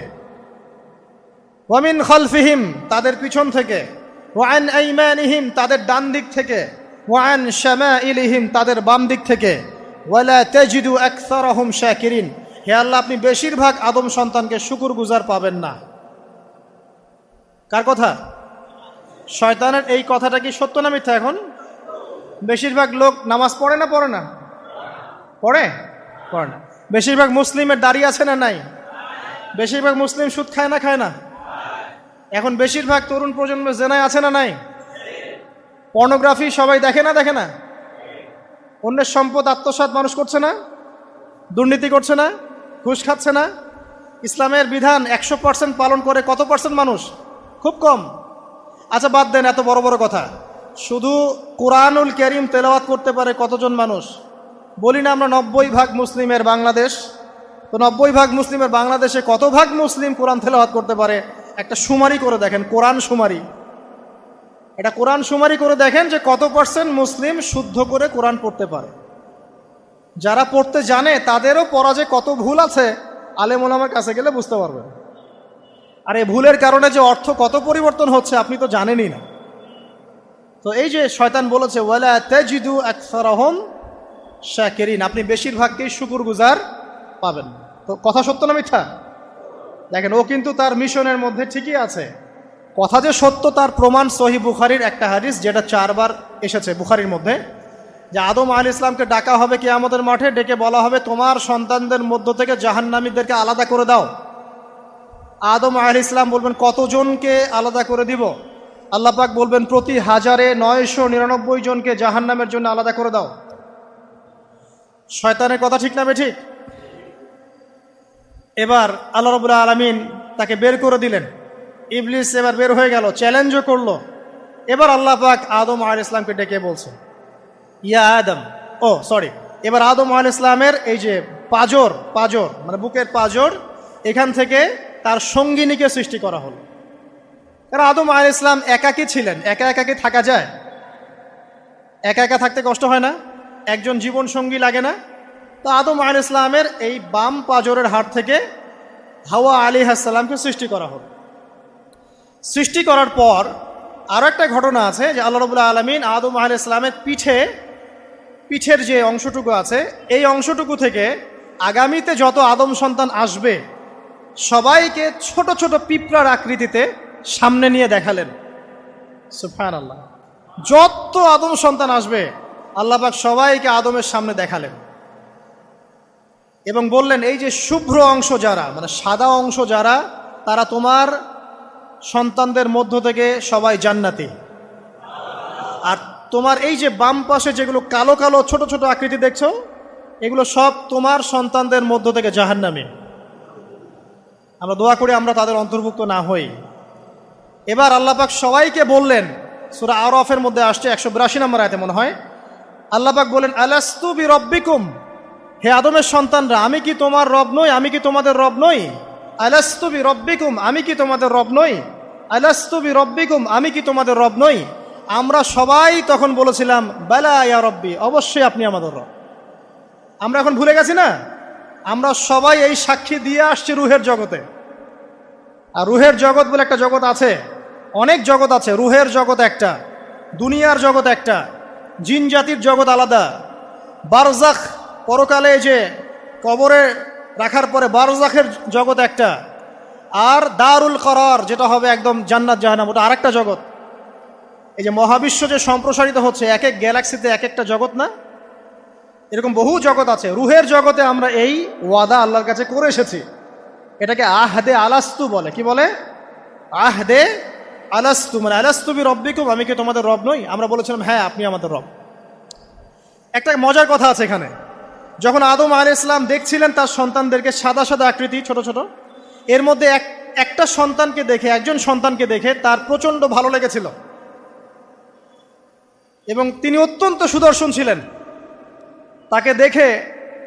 ওয়া মিন খালফিহিম, তাদের পিছন থেকে, ওয়া আন আইমানিহিম, তাদের ডান দিক থেকে, ওয়া আন শামাইলিহিম, তাদের বাম দিক থেকে, ওয়ালা তাজিদু আকসারাহুম শাকিরিন, হে আল্লাহ, আপনি বেশিরভাগ আদম সন্তানকে শুকরগুজার পাবেন না। কার কথা? শয়তানের। এই কথাটা কি সত্য না মিথ্যা? এখন বেশিরভাগ লোক নামাজ পড়ে না পড়ে না? পড়ে পড়ে না। বেশিরভাগ মুসলিমের দাড়ি আছে না নাই? বেশিরভাগ মুসলিম সুদ খায় না খায় না? এখন বেশিরভাগ তরুণ প্রজন্মের জেনায় আছে না নাই? পর্নোগ্রাফি সবাই দেখে না দেখে না? অন্যের সম্পদ আত্মসাৎ মানুষ করছে না? দুর্নীতি করছে না? ঘুষ খাচ্ছে না? ইসলামের বিধান 100% পালন করে কত পার্সেন্ট মানুষ? খুব কম। আচ্ছা বাদ দেন এত বড় বড় কথা, শুধু কোরআনুল কারীম তেলাওয়াত করতে পারে কতজন মানুষ? বলি না আমরা 90% মুসলিমের বাংলাদেশ, তো 90% মুসলিমের বাংলাদেশে কত ভাগ মুসলিম কোরআন তেলাওয়াত করতে পারে? একটা শুমারি করে দেখেন, কোরআন শুমারি। এটা কোরআন শুমারি করে দেখেন যে কত পার্সেন্ট মুসলিম শুদ্ধ করে কোরআন পড়তে পারে। যারা পড়তে জানে তাদেরও পড়া যে কত ভুল আছে আলেম ওলামার কাছে গেলে বুঝতে পারবেন। আর এই ভুলের কারণে যে অর্থ কত পরিবর্তন হচ্ছে আপনি তো জানেনই না। তো এই যে শয়তান বলেছে ওয়ালা তাজিদু আকসারহুম শাকিরিন, আপনি বেশিরভাগকেই শুকরগুজার পাবেন। তো কথা সত্য না মিথ্যা? দেখেন, ও কিন্তু তার মিশনের মধ্যে ঠিকই আছে। কথা যে সত্য তার প্রমাণ সহিহ বুখারীর একটা হাদিস, যেটা 4 বার এসেছে বুখারীর মধ্যে, যে আদম আলাইহিস সালামকে ডাকা হবে কিয়ামতের মাঠে, ডেকে বলা হবে তোমার সন্তানদের মধ্য থেকে জাহান্নামীদেরকে আলাদা করে দাও। আদম আলাইহিস সালাম বলবেন কতজনকে আলাদা করে দিব? আল্লাহ পাক বলবেন প্রতি 1099 জনকে জাহান্নামের জন্য আলাদা করে দাও। শয়তানের কথা ঠিক না বেঠিক? এবার আল্লাহ রাব্বুল আলামিন তাকে বের করে দিলেন। ইবলিস এবার বের হয়ে গেল, চ্যালেঞ্জও করলো। এবার আল্লাহ পাক আদম আলাইহিস সালামকে ডেকে বলছে ইয়া আদম, এবার আদম আলাইহিস সালামের এই যে পাজর মানে বুকের পাজর, এখান থেকে তার সঙ্গিনীকে সৃষ্টি করা হলো। কারণ আদম আলাইহিস সালাম একাকী ছিলেন, একা কি থাকা যায়? একা থাকতে কষ্ট হয় না? একজন জীবন সঙ্গী লাগে না? তো আদম আলাইহিস সালামের এই বাম পাজরের হাড় থেকে হাওয়া আলাইহিস সালামকে সৃষ্টি করা হলো। সৃষ্টি করার পর আরও একটা ঘটনা আছে যে আল্লাহ রাব্বুল আলামিন আদম আলাইহিস সালামের পিঠের যে অংশটুকু আছে, এই অংশটুকু থেকে আগামীতে যত আদম সন্তান আসবে সবাইকে ছোট ছোট পিঁপড়ার আকৃতিতে সামনে নিয়ে দেখালেন। সুবহানাল্লাহ। যত আদম সন্তান আসবে আল্লাহ পাক সবাইকে আদমের সামনে দেখালেন এবং বললেন এই যে শুভ্র অংশ যারা, মানে সাদা অংশ যারা, তারা তোমার সন্তানদের মধ্য থেকে সবাই জান্নাতি। আর তোমার এই যে বাম পাশে যেগুলো কালো কালো ছোট ছোট আকৃতি দেখছো, এগুলো সব তোমার সন্তানদের মধ্য থেকে জাহান্নামী। আমরা দোয়া করি আমরা তাদের অন্তর্ভুক্ত না হই। এবার আল্লাহ পাক সবাইকে বললেন, সূরা আরাফের মধ্যে আসছে 182 নম্বর আয়াতে মনে হয়, আল্লাহ পাক বলেন আলাস্তু বিরব্বিকুম, হে আদমের সন্তানরা আমি কি তোমার রব নই? আমি কি তোমাদের রব নই? আলাস্তু বিরব্বিকুম, আমি কি তোমাদের রব নই? আলাস্তু বিরব্বিকুম, আমি কি তোমাদের রব নই? আমরা সবাই তখন বলেছিলাম বালা ইয়া রব্বি, অবশ্যই আপনি আমাদের রব। আমরা এখন ভুলে গেছি না? আমরা সবাই এই সাক্ষী দিয়ে আসছি রুহের জগতে। আর রুহের জগৎ বলে একটা জগৎ আছে, অনেক জগৎ আছে। রুহের জগৎ একটা, দুনিয়ার জগৎ একটা, জিন জাতির জগৎ আলাদা, বারজাখ পরকালে যে কবরে রাখার পরে বারজাখের জগৎ একটা, আর দারুল করার যেটা হবে একদম জান্নাত জাহান্নাম, ওটা আরেকটা জগৎ। এই যে মহাবিশ্ব যে সম্প্রসারিত হচ্ছে, এক এক গ্যালাক্সিতে এক একটা জগৎ না, এরকম বহু জগৎ আছে। রুহের জগতে আমরা এই ওয়াদা আল্লাহর কাছে করে এসেছি। এটাকে আহদে আলাস্তু বলে। কি বলে? আহদে আলাস্তু, মানে আলাস্তু বিরব্বিকুম, আমি কি তোমাদের রব নই? আমরা বলেছিলাম হ্যাঁ আপনি আমাদের রব। একটা মজার কথা আছে এখানে, যখন আদম আলাইহিস সালাম দেখছিলেন তার সন্তানদেরকে সাদা সাদা আকৃতি ছোট ছোট, এর মধ্যে একটা সন্তানকে দেখে, একজন সন্তানকে দেখে তার প্রচণ্ড ভালো লেগেছিল এবং তিনি অত্যন্ত সুদর্শন ছিলেন। তাকে দেখে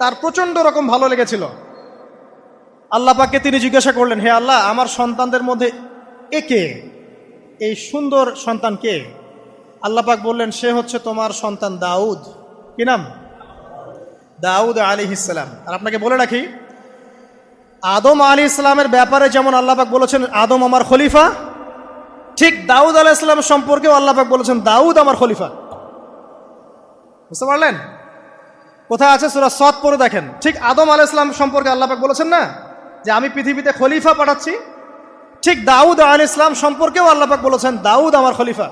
তার প্রচণ্ড রকম ভালো লেগেছিল। আল্লাহ পাককে তিনি জিজ্ঞাসা করলেন, হে আল্লাহ, আমার সন্তানদের মধ্যে একে, এই সুন্দর সন্তান কে? আল্লাহ পাক বললেন সে হচ্ছে তোমার সন্তান দাউদ। কি নাম? দাউদ আলাইহিস সালাম। আর আপনাকে বলে রাখি, আদম আলাইহিস সালামের ব্যাপারে যেমন আল্লাহ পাক বলেছেন আদম আমার খলিফা, ঠিক দাউদ আলাইহিস সালাম সম্পর্কেও আল্লাহ পাক বলেছেন দাউদ আমার খলিফা। বুঝতে পারলেন? কোথায় আছে? সূরা সদ পড়ে দেখেন। ঠিক আদম আলাইহিস সালাম সম্পর্কে আল্লাহ পাক বলেছেন না যে আমি পৃথিবীতে খলিফা পাঠাচ্ছি, ঠিক দাউদ আলাইহিস সালাম সম্পর্কেও আল্লাহ পাক বলেছেন দাউদ আমার খলিফা।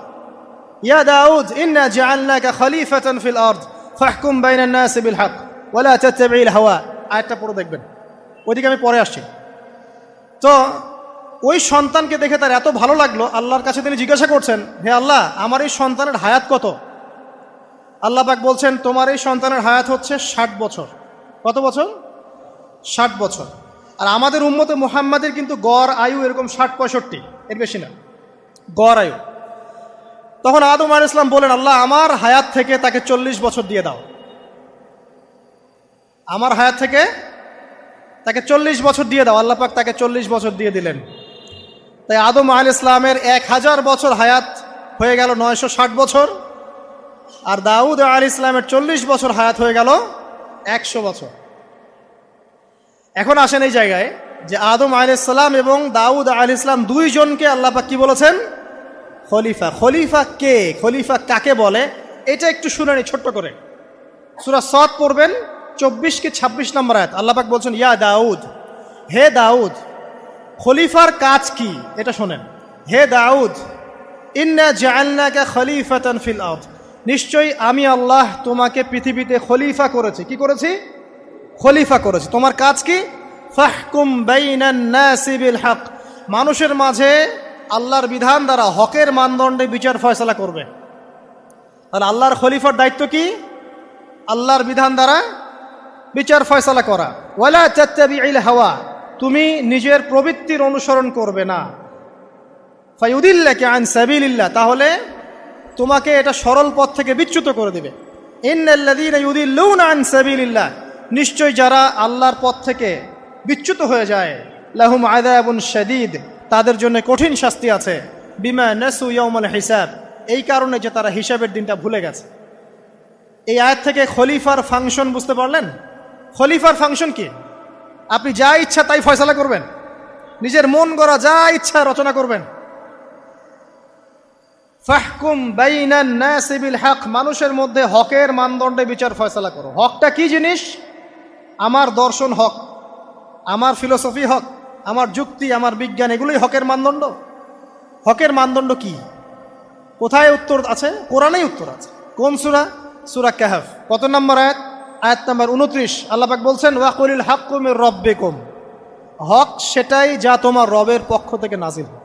ইয়া দাউদ ইন্না জাআলনাকা খলিফাতান ফিল আরদ ফাহকুম বাইনান নাসি বিল হক ওয়া লা তাত্তাবিল হাওয়া। আয়াতটা পড়ে দেখবেন, ওইদিকে আমি পরে আসছি। তো ওই সন্তানকে দেখে তার এত ভালো লাগলো, আল্লাহর কাছে তিনি জিজ্ঞাসা করছেন, হে আল্লাহ আমার এই সন্তানের হায়াত কত? আল্লাহ পাক বলছেন তোমার এই সন্তানের হায়াত হচ্ছে 60 বছর। কত বছর? 60 বছর। আর আমাদের উম্মতে মুহাম্মাদের কিন্তু গড় আয়ু এরকম 60-65, এর বেশি না গড় আয়ু। তখন আদম আলাইহিস সালাম বলেন, আল্লাহ আমার হায়াত থেকে তাকে 40 বছর দিয়ে দাও। আমার হায়াত থেকে তাকে 40 বছর দিয়ে দাও। আল্লাহ পাক তাকে 40 বছর দিয়ে দিলেন। তাই আদম আলাইহিস সালামের 1000 বছর হায়াত হয়ে গেল 960 বছর, আর দাউদ আলাইহিস সালামের 40 বছর হায়াত হয়ে গেল 100 বছর। এখন আসেন এই জায়গায় যে আদম আলাইহিস সালাম এবং দাউদ আলাইহিস সালাম দুইজনকে আল্লাহ পাক কি বলেছেন? খলিফা। খলিফা কে? খলিফা কাকে বলে? এটা একটু শুনে নি ছোট্ট করে। সূরা সদ পড়বেন 24 কি 26 নম্বর আয়াত। আল্লাহ পাক বলছেন, ইয়া দাউদ, হে দাউদ, খলিফার কাজ কি এটা শোনেন। হে দাউদ, ইন্না জাআলনাকা খলিফাতান ফিল আরদ, নিশ্চয়ই আমি আল্লাহ তোমাকে পৃথিবীতে খলিফা করেছি। কি করেছি? খলিফা করেছি। তোমার কাজ কি? ফাহকুম বাইনান নাসি বিল হক, মানুষের মাঝে আল্লাহর বিধান দ্বারা হকের মানদণ্ডে বিচার ফয়সালা করবে। তাহলে আল্লাহর খলিফার দায়িত্ব কি? আল্লাহর বিধান দ্বারা বিচার ফয়সালা করা। ওয়ালা তাত্তাবিল হাওয়া, তুমি নিজের প্রবৃত্তির অনুসরণ করবে না। ফায়ুদিল্লাকা আন সাবিলিল্লাহ, তাহলে তোমাকে এটা সরল পথ থেকে বিচ্যুত করে দেবে। ইন্নাল্লাযীনা ইউদিল্লুনা আন সাবিলিল্লাহ, নিশ্চয় যারা আল্লাহর পথ থেকে বিচ্যুত হয়ে যায়, লাহুম আযাবুন শাদীদ, তাদের জন্য কঠিন শাস্তি আছে। বিমা নাসু ইয়াউমাল হিসাব, এই কারণে যে তারা হিসাবের দিনটা ভুলে গেছে। এই আয়াত থেকে খলিফার ফাংশন বুঝতে পারলেন? খলিফার ফাংশন কি? আপনি যা ইচ্ছা তাই ফয়সালা করবেন, নিজের মন গড়া যা ইচ্ছা রচনা করবেন। ফাহকুম বাইনান নাসি বিল হক, মানুষের মধ্যে হকের মানদণ্ডে বিচার ফয়সালা করো। হকটা কি জিনিস? আমার দর্শন হক, আমার ফিলোসফি হক, আমার যুক্তি, আমার বিজ্ঞান, এগুলোই হকের মানদণ্ড। হকের মানদণ্ড কি? কোথায় উত্তর আছে? কোরআনেই উত্তর আছে। কোন সূরা? সূরা কাহফ। কত নম্বর আয়াত? আয়াত নম্বর 29। আল্লাহ পাক বলছেন, ওয়াকুলিল হাক্কু মির রাব্বিকুম, হক সেটাই যা তোমার রবের পক্ষ থেকে নাজিল হয়।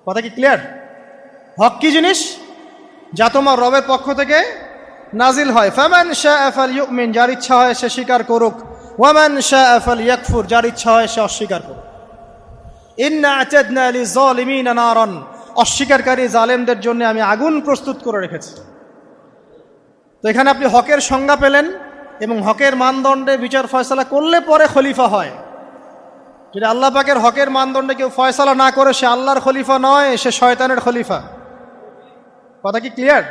কথা কি ক্লিয়ার? হক কি জিনিস? যা তোমার রবের পক্ষ থেকে নাজিল হয়। ফামান শাআ ফালইউমিন, যার ইচ্ছা হয় সে স্বীকার করুক। ওয়ামান শাআ ফালইয়াকফুর, যার ইচ্ছা হয় সে অস্বীকার করুক। ইন্না আ'তাদনা লিযালিমিনা নারান, অস্বীকারী জালেমদের জন্য আমি আগুন প্রস্তুত করে রেখেছি। তো এখানে আপনি হকের সংজ্ঞা পেলেন এবং হকের মানদণ্ডে বিচার ফয়সালা করলে পরে খলিফা হয়। যদি আল্লাহ পাকের হকের মানদণ্ডে কেউ ফয়সালা না করে, সে আল্লাহর খলিফা নয়, সে শয়তানের খলিফা। কথা কি ক্লিয়ার?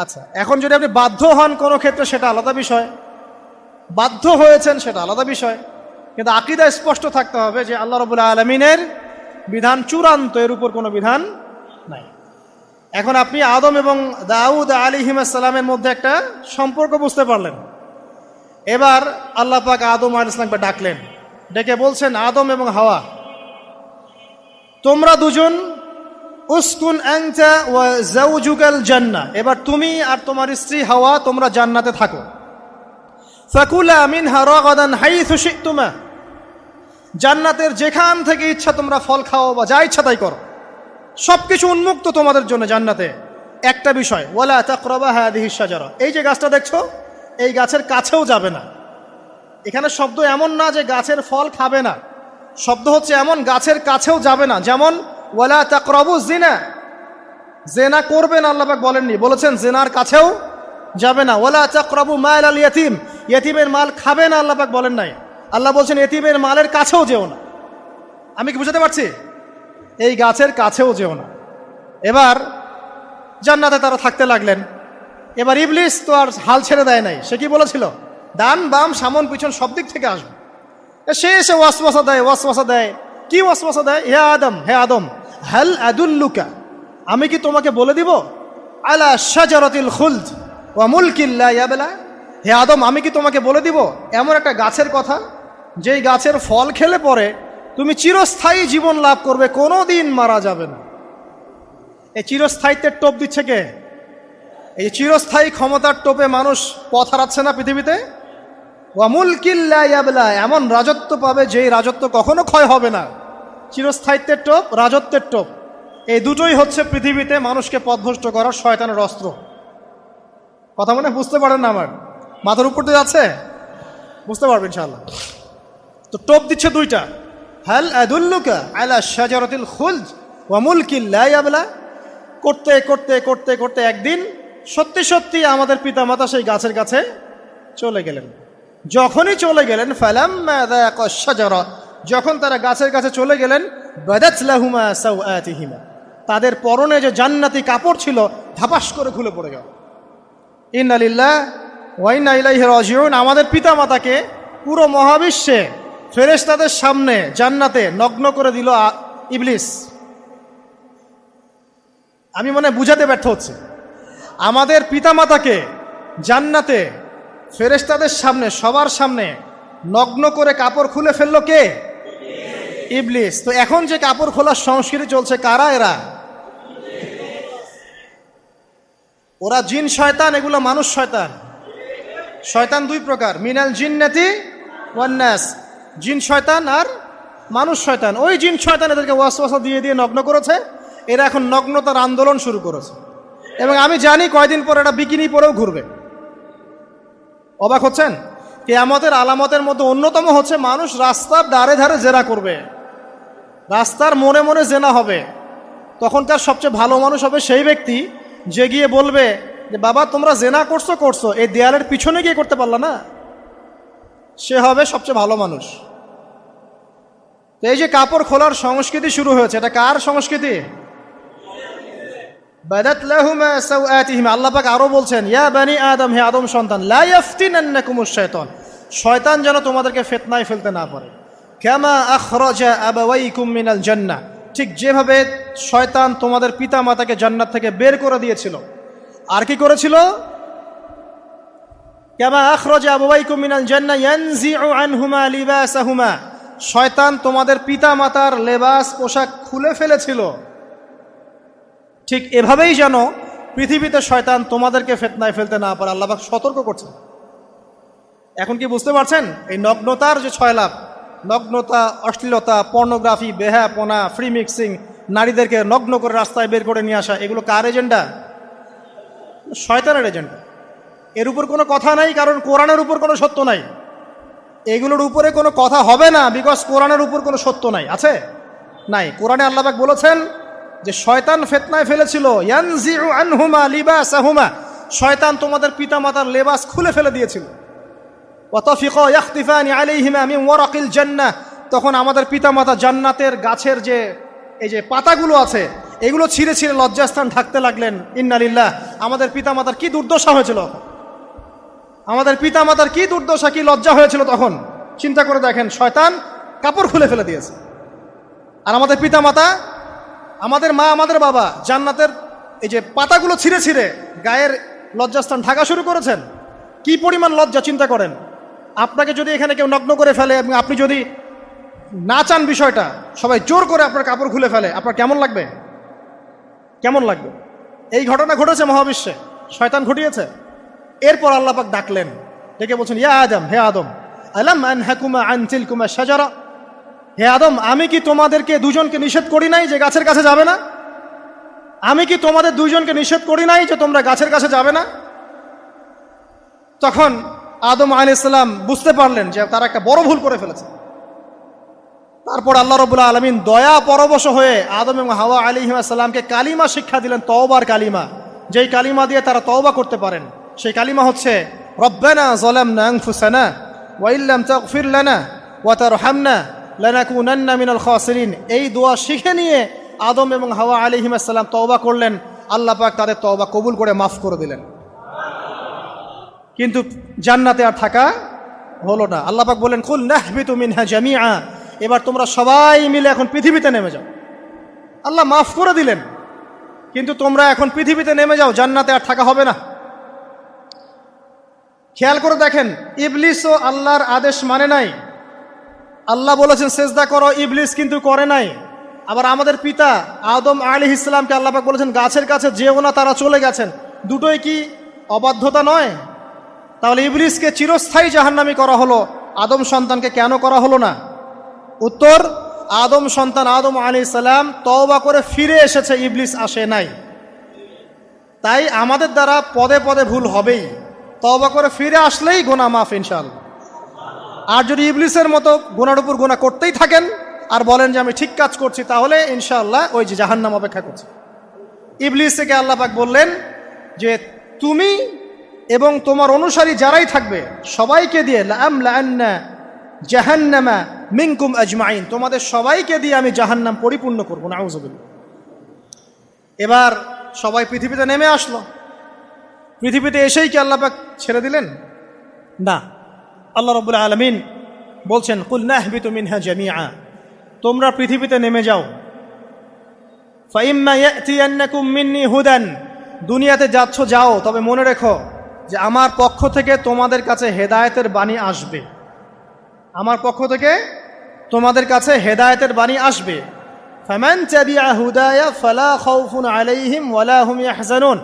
আচ্ছা, এখন যদি আপনি বাধ্য হন কোনো ক্ষেত্রে সেটা আলাদা বিষয়, বাধ্য হয়েছেন সেটা আলাদা বিষয়, কিন্তু আকীদা স্পষ্ট থাকতে হবে যে আল্লাহ রাব্বুল আলামিনের বিধান চূড়ান্ত, এর উপর কোনো বিধান নাই। এখন আপনি আদম এবং দাউদ আলাইহিস সালামের মধ্যে একটা সম্পর্ক বুঝতে পারলেন। এবার আল্লাহ পাক আদম আলাইহিস সালামকে ডাকলেন, ডেকে বলছেন, আদম এবং হাওয়া, তোমরা দুজন উসকুন আনতা ওয়া যাওজুকাল জান্নাহ, এবার তুমি আর তোমার স্ত্রী হাওয়া তোমরা জান্নাতে থাকো। ফাকুলা মিনহা রাগাদান হাইথু শি'তুমা, জান্নাতের যেখান থেকে ইচ্ছা তোমরা ফল খাও বা যা ইচ্ছা তাই করো, সবকিছু উন্মুক্ত তোমাদের জন্য জান্নাতে। একটা বিষয়, ওয়ালা তাকরাবা হাযিহিশ শাজারা, এই যে গাছটা দেখছো এই গাছের কাছেও যাবে না। এখানে শব্দ এমন না যে গাছের ফল খাবে না, শব্দ হচ্ছে এমন গাছের কাছেও যাবে না। যেমন ওয়ালা তাকরাবু জিনা, জেনা করবে না আল্লাহ পাক বলেননি, বলেছেন জেনার কাছেও যাবে না। ওয়ালা তাকরাবু মাল আল ইয়াতিম, ইয়েতিমের মাল খাবে না আল্লাহ পাক বলেন নাই, আল্লাহ বলছেন ইয়েতিমের মালের কাছেও যেও না। আমি কি বুঝাতে পারছি? এই গাছের কাছেও যেও না। এবার জান্নাতে তারা থাকতে লাগলেন। এবার ইবলিস তো আর হাল ছেড়ে দেয় নাই, সে কি বলেছিল? ডান বাম সামন পিছন সব দিক থেকে আসবে। সে এসে ওয়াসওয়াসা দেয়। কি ওয়াসওয়াসা দেয়? হে আদম, হাল আদুল্লুকা, আমি কি তোমাকে বলে দিব, আলা শাজারাতিল খুলদ ওয়া মুলকিন লা ইয়াবলা, হে আদম আমি কি তোমাকে বলে দিব এমন একটা গাছের কথা যেই গাছের ফল খেলে পরে তুমি চিরস্থায়ী জীবন লাভ করবে, কোনো দিন মারা যাবে না। এই চিরস্থায়িত্বের টোপ দিচ্ছে কে? এই চিরস্থায়ী ক্ষমতার টোপে মানুষ পথ হারাচ্ছে না পৃথিবীতে। ওয়া মুলকিল লা ইয়াবলা, এমন রাজত্ব পাবে যেই রাজত্ব কখনো ক্ষয় হবে না। চিরস্থায়িত্বের টোপ, রাজত্বের টোপ, এই দুটোই হচ্ছে পৃথিবীতে মানুষকে পথভ্রষ্ট করার শয়তানের অস্ত্র। কথা মনে বুঝতে পারেন না? আমার মাথার উপর দিয়ে যাচ্ছে, বুঝতে পারবেন ইনশাআল্লাহ। তো টোপ দিচ্ছে দুইটা, হাল আদুল্লুকা আলা শাজারাতিল খুলদ ওয়া মুলকিল লা ইয়াবলা। করতে করতে করতে করতে একদিন সত্যি সত্যি আমাদের পিতামাতা সেই গাছের কাছে চলে গেলেন। যখনই চলে গেলেন, ফালাম্মা যাকা শাজারা, যখন তারা গাছের কাছে চলে গেলেন, বাদাত লাহুমা সাওআতিহিমা, তাদের পরনে যে জান্নাতি কাপড় ছিল ধাপাস করে খুলে পড়ে গেল। ইন্না লিল্লাহি ওয়া ইন্না ইলাইহি রাজিউন। আমাদের পিতামাতাকে পুরো মহাবিশ্বে ফেরেশতাদের সামনে জান্নাতে নগ্ন করে দিল ইবলিস। আমি মনে বুঝাতে ব্যর্থ হচ্ছে। আমাদের পিতামাতাকে জান্নাতে ফেরেশতাদের সামনে, সবার সামনে নগ্ন করে কাপড় খুলে ফেললো কে? ইবলিস। তো এখন যে কাপড় খোলার সংস্কৃতি চলছে, কারা এরা? ওরা জিন শয়তান, এগুলো মানুষ শয়তান। শয়তান দুই প্রকার, মিনাল জিন্নাতি ওয়ান নাস, জিন শয়তান আর মানুষ শয়তান। ওই জিন শয়তান এদেরকে ওয়াসওয়াসা দিয়ে দিয়ে নগ্ন করেছে। এরা এখন নগ্নতার আন্দোলন শুরু করেছে, এবং আমি জানি কয়দিন পর এটা বিকিনি পরেও ঘুরবে। অবাক হচ্ছেন? কিয়ামতের আলামতের মধ্যে অন্যতম হচ্ছে মানুষ রাস্তার ধারে ধারে জেনা করবে, রাস্তার মোড়ে মোড়ে জেনা হবে। তখনকার সবচেয়ে ভালো মানুষ হবে সেই ব্যক্তি যে গিয়ে বলবে যে বাবা তোমরা জেনা করছো করছো, এই দেয়ালের পিছনে গিয়ে করতে পারলা না। সে হবে সবচেয়ে ভালো মানুষ। তো এই যে কাপড় খোলার সংস্কৃতি শুরু হয়েছে, এটা কার সংস্কৃতি? বাদাত লাহুমা সাওআতিহিমা। আল্লাহ পাক আরো বলছেন, ইয়া বানি আদম, হে আদম সন্তান, লা ইয়াফতিনান্নাকুমুশ শাইতান, শয়তান যেন তোমাদেরকে ফিতনায় ফেলতে না পারে। কামা আখরাজা আবাওয়াইকুম মিনাল জান্নাহ, ঠিক যেভাবে শয়তান তোমাদের পিতা মাতাকে জান্নাত থেকে বের করে দিয়েছিল। আর কি করেছিল? কামা আখরাজা আবাওয়াইকুম মিনাল জান্নাহ ইয়ানজিউ আনহুমা লিবাসাহুমা, শয়তান তোমাদের পিতা মাতার লেবাস পোশাক খুলে ফেলেছিল। ঠিক এভাবেই যেন পৃথিবীতে শয়তান তোমাদেরকে ফিতনায় ফেলতে না পারে, আল্লাহ পাক সতর্ক করছেন। এখন কি বুঝতে পারছেন? এই নগ্নতার যে ছয় লাভ, নগ্নতা, অশ্লীলতা, পর্নোগ্রাফি, বেহাপনা, ফ্রি মিক্সিং, নারীদেরকে নগ্ন করে রাস্তায় বের করে নিয়ে আসা, এগুলো কার এজেন্ডা? শয়তানের এজেন্ডা। এর উপর কোনো কথা নাই, কারণ কোরআনের উপর কোনো সত্য নাই। এগুলোর উপরে কোনো কথা হবে না, বিকজ কোরআনের উপর কোনো সত্য নাই। আছে? নাই। কোরআনে আল্লাহ পাক বলেছেন যে শয়তান ফিতনায় ফেলেছিল, ইয়ানজিউ আনহুমা লিবাসাহুমা, শয়তান তোমাদের পিতামাতার লেবাস খুলে ফেলে দিয়েছিল। ওয়া তাফিকা ইয়াখতিফানি আলাইহিমা মিন ওয়ারাকিল জান্নাহ, তখন আমাদের পিতামাতা জান্নাতের গাছের যে এই যে পাতাগুলো আছে এগুলো ছিঁড়ে ছিঁড়ে লজ্জাস্থান ঢাকতে লাগলেন। ইন্না লিল্লাহ। আমাদের পিতামাতার কি দুর্দশা হয়েছিল, আমাদের পিতামাতার কি দুর্দশা, কি লজ্জা হয়েছিল তখন। চিন্তা করে দেখেন, শয়তান কাপড় খুলে ফেলে দিয়েছে। আর আমাদের পিতামাতা, আমাদের মা, আমাদের বাবা জান্নাতের এই যে পাতাগুলো ছিঁড়ে ছিঁড়ে গায়ের লজ্জাস্থান ঢাকা শুরু করেছেন। কি পরিমাণ লজ্জা চিন্তা করেন। আপনাকে যদি এখানে কেউ নগ্ন করে ফেলে এবং আপনি যদি না চান বিষয়টা, সবাই জোর করে আপনার কাপড় খুলে ফেলে, আপনার কেমন লাগবে? কেমন লাগবে? এই ঘটনা ঘটেছে মহাবিশ্বে, শয়তান ঘটিয়েছে। এরপর আল্লাহ পাক ডাকলেন, ডেকে বলছেন, ইয়া আদম, হে আদম, আলাম আনহাকুমা আন তিলকুমা শাজারা, হে আদম আমি কি তোমাদেরকে দুজনকে নিষেধ করি নাই যে গাছের কাছে যাবে না? আমি কি তোমাদের দুইজনকে নিষেধ করি নাই যে তোমরা গাছের কাছে যাবে না? তখন আদম আলাইহিস সালাম বুঝতে পারলেন যে তারা একটা বড় ভুল করে ফেলেছে। তারপর আল্লাহ রাব্বুল আলামিন দয়া পরবশ হয়ে আদম এবং হাওয়া আলাইহিস সালামকে কালিমা শিক্ষা দিলেন, তওবার কালিমা, যেই কালিমা দিয়ে তারা তওবা করতে পারেন। সেই কালিমা হচ্ছে রব্বানা যালামনা আনফুসানা ওয়া ইল্লাম তাগফির লানা ওয়া তারহামনা লানাকুনান্না মিনাল খাসিরিন। এই দোয়া শিখে নিয়ে আদম এবং হাওয়া আলাইহিস সালাম তওবা করলেন। আল্লাহ পাক তাদের তওবা কবুল করে মাফ করে দিলেন। কিন্তু জান্নাতে আর থাকা হলো না। আল্লাহ পাক বলেন, কুল নাহবিতু মিনহা জামিআ, এবার তোমরা সবাই মিলে এখন পৃথিবীতে নেমে যাও। আল্লাহ মাফ করে দিলেন, কিন্তু তোমরা এখন পৃথিবীতে নেমে যাও, জান্নাতে আর থাকা হবে না। খেয়াল করে দেখেন, ইবলিসও আল্লাহর আদেশ মানে নাই। আল্লাহ বলেছেন সেজদা করো, ইবলিস কিন্তু করে নাই। আবার আমাদের পিতা আদম আলাইহিস সালামকে আল্লাহ পাক বলেছেন গাছের কাছে যেও না, তারা চলে গেছেন। দুটোই কি অবাধ্যতা নয়? তাহলে ইবলিসকে চিরস্থায়ী জাহান্নামী করা হলো, আদম সন্তানকে কেন করা হলো না? উত্তর, আদম সন্তান আদম আলাইহিস সালাম তওবা করে ফিরে এসেছে, ইবলিস আসে নাই। তাই আমাদের দ্বারা পদে পদে ভুল হবেই, তওবা করে ফিরে আসলেই গুনাহ মাফ ইনশাআল্লাহ। আর যদি ইবলিসের মতো গুনার উপর গুনাহ করতেই থাকেন আর বলেন যে আমি ঠিক কাজ করছি, তাহলে ইনশাআল্লাহ ওই যে জাহান্নাম অপেক্ষা করছে। ইবলিসকে আল্লাহ পাক বললেন যে তুমি এবং তোমার অনুসারী যারাই থাকবে সবাইকে দিয়ে লাআমলাআন্না জাহান্নামা মিনকুম আজমাইন, তোমাদের সবাইকে দিয়ে আমি জাহান্নাম পরিপূর্ণ করব। নাউযুবিল্লাহ। এবার সবাই পৃথিবীতে নেমে আসলো। পৃথিবীতে এসেই কি আল্লাহ পাক ছেড়ে দিলেন? না। আল্লাহ রাব্বুল আলামিন বলছেন কুল নাহবিতু মিনহা জামিআ, তোমরা পৃথিবীতে নেমে যাও। ফাইম্মা ইয়াতিয়ান্নাকুম মিন্নি হুদান, দুনিয়াতে যাচ্ছ যাও, তবে মনে রেখো যে আমার পক্ষ থেকে তোমাদের কাছে হেদায়েতের বাণী আসবে। আমার পক্ষ থেকে তোমাদের কাছে হেদায়েতের বাণী আসবে। ফামান তাবিআ হুদায়া ফালা খাউফুন আলাইহিম ওয়ালা হুম ইয়াহজানুন,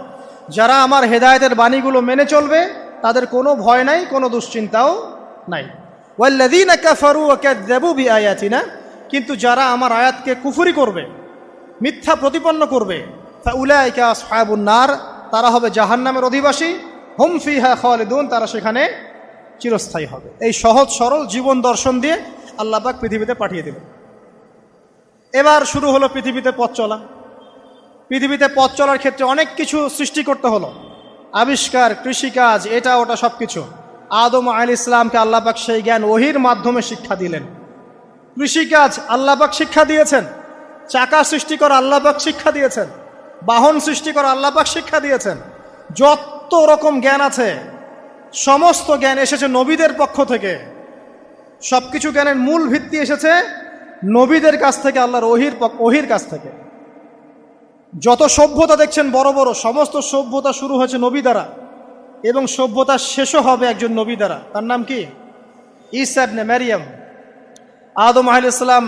যারা আমার হেদায়েতের বাণীগুলো মেনে চলবে তাদের কোনো ভয় নাই, কোনো দুশ্চিন্তাও নাই। ওয়াল্লাযীনা কাফারু ওয়া কাযযাবু বিআয়াতিনা, কিন্তু যারা আমার আয়াতকে কুফরি করবে, মিথ্যা প্রতিপন্ন করবে, ফাউলাইকা আসহাবুন নার, তারা হবে জাহান্নামের অধিবাসী। হুম ফিহা খালিদুন, তারা সেখানে চিরস্থায়ী হবে। এই সহজ সরল জীবন দর্শন দিয়ে আল্লাহ পাক পৃথিবীতে পাঠিয়ে দিলেন। এবার শুরু হলো পৃথিবীতে পথ চলা। পৃথিবীতে পথ চলার ক্ষেত্রে অনেক কিছু সৃষ্টি করতে হলো, আবিষ্কার, কৃষিকাজ, এটা ওটা সব কিছু। আদম আলাইহিস সালামকে আল্লাহ পাক সেই জ্ঞান ওহির মাধ্যমে শিক্ষা দিলেন। কৃষিকাজ আল্লাহ পাক শিক্ষা দিয়েছেন, চাকা সৃষ্টি করা আল্লাহ পাক শিক্ষা দিয়েছেন, বাহন সৃষ্টি করা আল্লাহ পাক শিক্ষা দিয়েছেন। যত রকম জ্ঞান আছে সমস্ত জ্ঞান এসেছে নবীদের পক্ষ থেকে। সব কিছু জ্ঞানের মূল ভিত্তি এসেছে নবীদের কাছ থেকে, আল্লাহর ওহির কাছ থেকে। যত সভ্যতা দেখছেন বড় বড়, সমস্ত সভ্যতা শুরু হয়েছে নবী দ্বারা, এবং সভ্যতা শেষও হবে একজন নবী দ্বারা। তার নাম কি? ঈসা ইবনে মারইয়াম। আদম আলাইহিস সালাম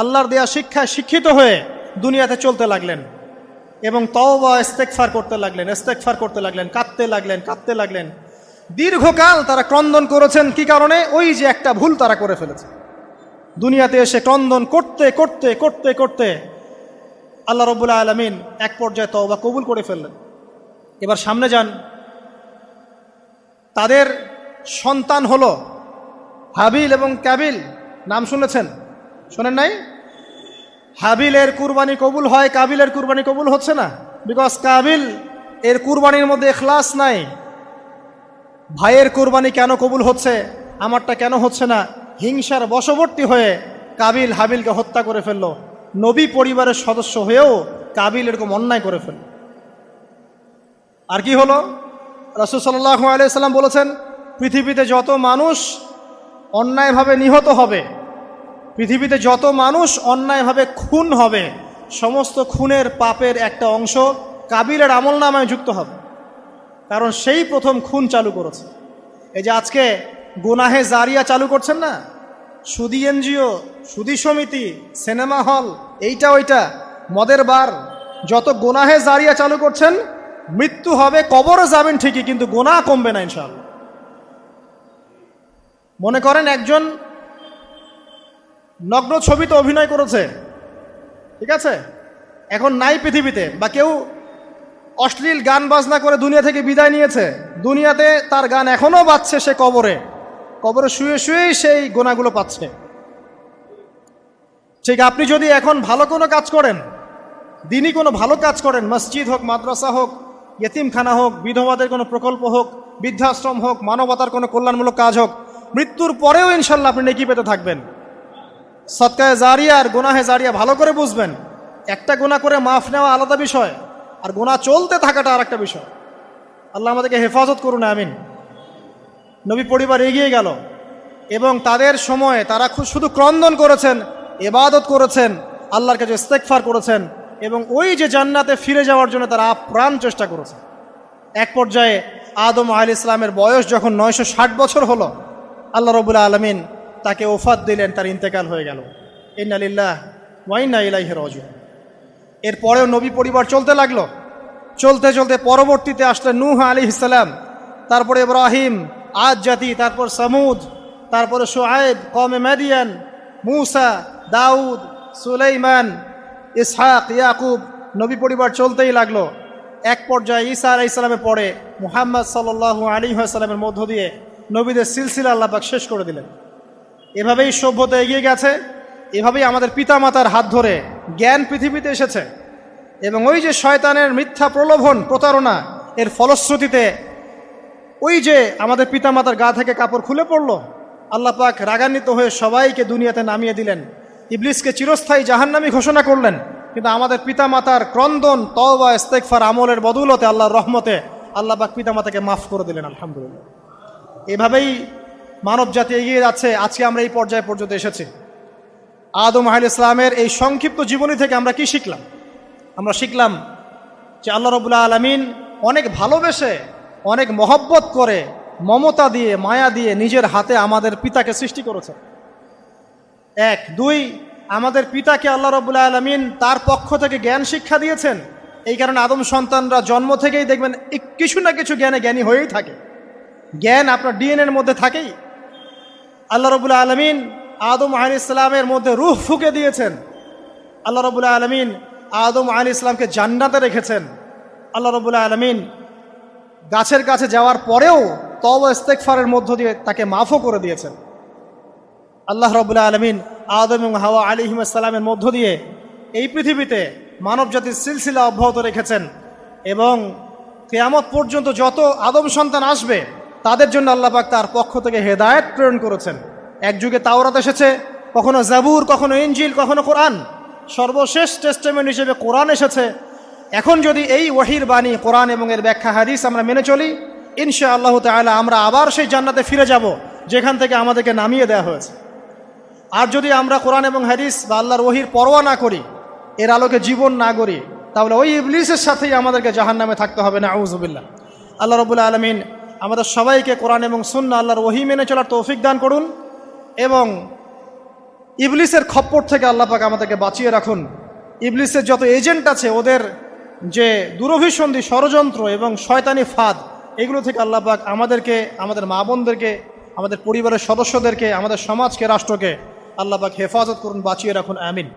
আল্লাহর দেয়া শিক্ষায় শিক্ষিত হয়ে দুনিয়াতে চলতে লাগলেন এবং তওবা ইস্তেগফার করতে লাগলেন, কাঁদতে লাগলেন। দীর্ঘকাল তারা ক্রন্দন করেছেন। কি কারণে? ওই যে একটা ভুল তারা করে ফেলেছে। দুনিয়াতে এসে ক্রন্দন করতে করতে করতে করতে আল্লাহ রাব্বুল আলামিন এক পর্যায়ে তওবা কবুল করে ফেললেন। এবার সামনে যান, তাদের সন্তান হলো হাবিল এবং কাবিল। নাম শুনেছেন? শোনেন নাই? হাবিলের কুরবানি কবুল হয়, কাবিলের কুরবানি কবুল হচ্ছে না। বিকজ কাবিল এর কুরবানির মধ্যে ইখলাস নাই। ভাইয়ের কুরবানি কেন কবুল হচ্ছে, আমারটা কেন হচ্ছে না? হিংসার বশবর্তী হয়ে কাবিল হাবিলকে হত্যা করে ফেলল। নবী পরিবারের সদস্য হয়েও কাবিল এরকম অন্যায় করে ফেলল। আর কি হলো? রাসূল সাল্লাল্লাহু আলাইহি সাল্লাম বলেছেন, পৃথিবীতে যত মানুষ অন্যায়ভাবে নিহত হবে, পৃথিবীতে যত মানুষ অন্যায়ভাবে খুন হবে, সমস্ত খুনের পাপের একটা অংশ কাবিলের আমলনামায় যুক্ত হবে। কারণ সেই প্রথম খুন চালু করেছে। এই যে আজকে গুনাহে জারিয়া চালু করছেন না, সুদী এনজিও, সুদী সমিতি, সিনেমা হল, এইটা ওইটা, মদের বার, যত গুনাহে জারিয়া চালু করছেন, মৃত্যু হবে, কবরে যাবেন ঠিকই, কিন্তু গুনাহ কমবে না ইনশাআল্লাহ। মনে করেন একজন নগ্ন ছবিতে অভিনয় করেছে, ঠিক আছে, এখন নাই পৃথিবীতে, বা কেউ অশ্লীল গান বাজনা করে দুনিয়া থেকে বিদায় নিয়েছে, দুনিয়াতে তার গান এখনো বাজছে, সে কবরে শুয়ে শুয়েই সেই গুনাহগুলো পাচ্ছে। ঠিক আপনি যদি এখন ভালো কোনো কাজ করেন, দিনই কোনো ভালো কাজ করেন, মসজিদ হোক, মাদ্রাসা হোক, ইয়েতিমখানা হোক, বিধবাদের কোনো প্রকল্প হোক, বৃদ্ধাশ্রম হোক, মানবতার কোনো কল্যাণমূলক কাজ হোক, মৃত্যুর পরেও ইনশাল্লাহ আপনি নেকি পেতে থাকবেন। সদকায়ে জারিয়া আর গুনাহে জারিয়া ভালো করে বুঝবেন। একটা গুনাহ করে মাফ নেওয়া আলাদা বিষয়, আর গুনাহ চলতে থাকাটা আর একটা বিষয়। আল্লাহ আমাদেরকে হেফাজত করুন, আমিন। নবী পরিবার এগিয়ে গেল এবং তাদের সময়ে তারা শুধু ক্রন্দন করেছেন, ইবাদত করেছেন, আল্লাহর কাছে ইস্তেগফার করেছেন এবং ওই যে জান্নাতে ফিরে যাওয়ার জন্য তারা আপ্রাণ চেষ্টা করেছেন। এক পর্যায়ে আদম আলাইহিস সালামের বয়স যখন 960 বছর হলো, আল্লাহ রাব্বুল আলামিন তাকে ওফাত দিলেন, তার ইন্তেকাল হয়ে গেল। ইন্না লিল্লাহি ওয়া ইন্না ইলাইহি রাজিউন। এরপরেও নবী পরিবার চলতে লাগলো, চলতে চলতে পরবর্তীতে আসলেন নূহ আলাইহিস সালাম, তারপরে ইব্রাহিম, আদ জাতি, তারপর সামুদ, তারপরে শুআয়ব, কওমে মাদিয়ান, মূসা, দাউদ, সুলাইমান, ইসহাক, ইয়াকুব, নবী পরিবার চলতেই লাগলো। এক পর্যায়ে ঈসা আলাইহিস সালামের পরে মুহাম্মদ সাল্লাল্লাহু আলাইহি ওয়াসাল্লামের মধ্য দিয়ে নবীদের সিলসিলা আল্লাহ পাক শেষ করে দিলেন। এভাবেই সভ্যতা এগিয়ে গেছে, এভাবেই আমাদের পিতামাতার হাত ধরে জ্ঞান পৃথিবীতে এসেছে। এবং ওই যে শয়তানের মিথ্যা প্রলোভন, প্রতারণা, এর ফলশ্রুতিতে ওই যে আমাদের পিতামাতার গা থেকে কাপড় খুলে পড়ল, আল্লাহ পাক রাগান্বিত হয়ে সবাইকে দুনিয়াতে নামিয়ে দিলেন, ইবলিসকে চিরস্থায়ী জাহান্নামী ঘোষণা করলেন। কিন্তু আমাদের পিতামাতার ক্রন্দন, তওবা, ইস্তেগফার, আমলের বদৌলতে, আল্লাহর রহমতে আল্লাহ পাক পিতামাতাকে মাফ করে দিলেন, আলহামদুলিল্লাহ। এভাবেই মানব জাতি এগিয়ে যাচ্ছে। আজকে আমরা এই পর্যায়ে পর্যন্ত এসেছি। আদম আলাইহিস সালামের এই সংক্ষিপ্ত জীবনী থেকে আমরা কি শিখলাম? আমরা শিখলাম যে আল্লাহ রাব্বুল আলামিন অনেক ভালোবেসে, অনেক মহব্বত করে, মমতা দিয়ে, মায়া দিয়ে নিজের হাতে আমাদের পিতাকে সৃষ্টি করেছেন। এক। দুই, আমাদের পিতাকে আল্লাহ রাব্বুল আলামিন তার পক্ষ থেকে জ্ঞান শিক্ষা দিয়েছেন। এই কারণে আদম সন্তানরা জন্ম থেকেই দেখবেন কিছু না কিছু জ্ঞানে জ্ঞানী হয়েই থাকে। জ্ঞান আপনার ডিএনএর মধ্যে থাকেই। আল্লাহ রাব্বুল আলামিন আদম আলাইহিস সালামের মধ্যে রূহ ফুঁকে দিয়েছেন। আল্লাহ রাব্বুল আলামিন আদম আলাইহিস সালামকে জান্নাতে রেখেছেন। আল্লাহ রাব্বুল আলামিন গাছের কাছে যাওয়ার পরেও তওবা ইস্তেগফারের মধ্য দিয়ে তাকে মাফও করে দিয়েছেন। আল্লাহ রাব্বুল আলামিন আদম এবং হাওয়া আলাইহিস সালামের মধ্য দিয়ে এই পৃথিবীতে মানব জাতির সিলসিলা অব্যাহত রেখেছেন। এবং কিয়ামত পর্যন্ত যত আদম সন্তান আসবে তাদের জন্য আল্লাহ পাক তার পক্ষ থেকে হেদায়েত প্রেরণ করেছেন। এক যুগে তাওরাত এসেছে, কখনো জাবুর, কখনো ইনজিল, কখনো কোরআন। সর্বশেষ টেস্টামেন্ট হিসেবে কোরআন এসেছে। এখন যদি এই ওয়াহির বাণী, কোরআন এবং এর ব্যাখ্যা, হাদিস আমরা মেনে চলি, ইনশাআল্লাহ তাআলা আমরা আবার সেই জান্নাতে ফিরে যাব যেখান থেকে আমাদেরকে নামিয়ে দেওয়া হয়েছে। আর যদি আমরা কোরআন এবং হাদিস বা আল্লাহর ওয়াহির পরোয়া না করি, এর আলোকে জীবন না গড়ি, তাহলে ওই ইবলিসের সাথেই আমাদেরকে জাহান্নামে থাকতে হবে, নাউযুবিল্লাহ। আল্লাহ রাব্বুল আলামিন আমাদের সবাইকে কোরআন এবং সুন্নাহ, আল্লাহর ওয়াহি মেনে চলার তৌফিক দান করুন এবং ইবলিসের খপ্পর থেকে আল্লাহ পাক আমাদেরকে বাঁচিয়ে রাখুন। ইবলিসের যত এজেন্ট আছে, ওদের যে দুরভিসন্ধি, ষড়যন্ত্র এবং শয়তানি ফাঁদ, এগুলো থেকে আল্লাহ পাক আমাদেরকে, আমাদের মা বোনদেরকে, আমাদের পরিবারের সদস্যদেরকে, আমাদের সমাজকে, রাষ্ট্রকে আল্লাহ পাক হেফাজত করুন, বাঁচিয়ে রাখুন, আমিন।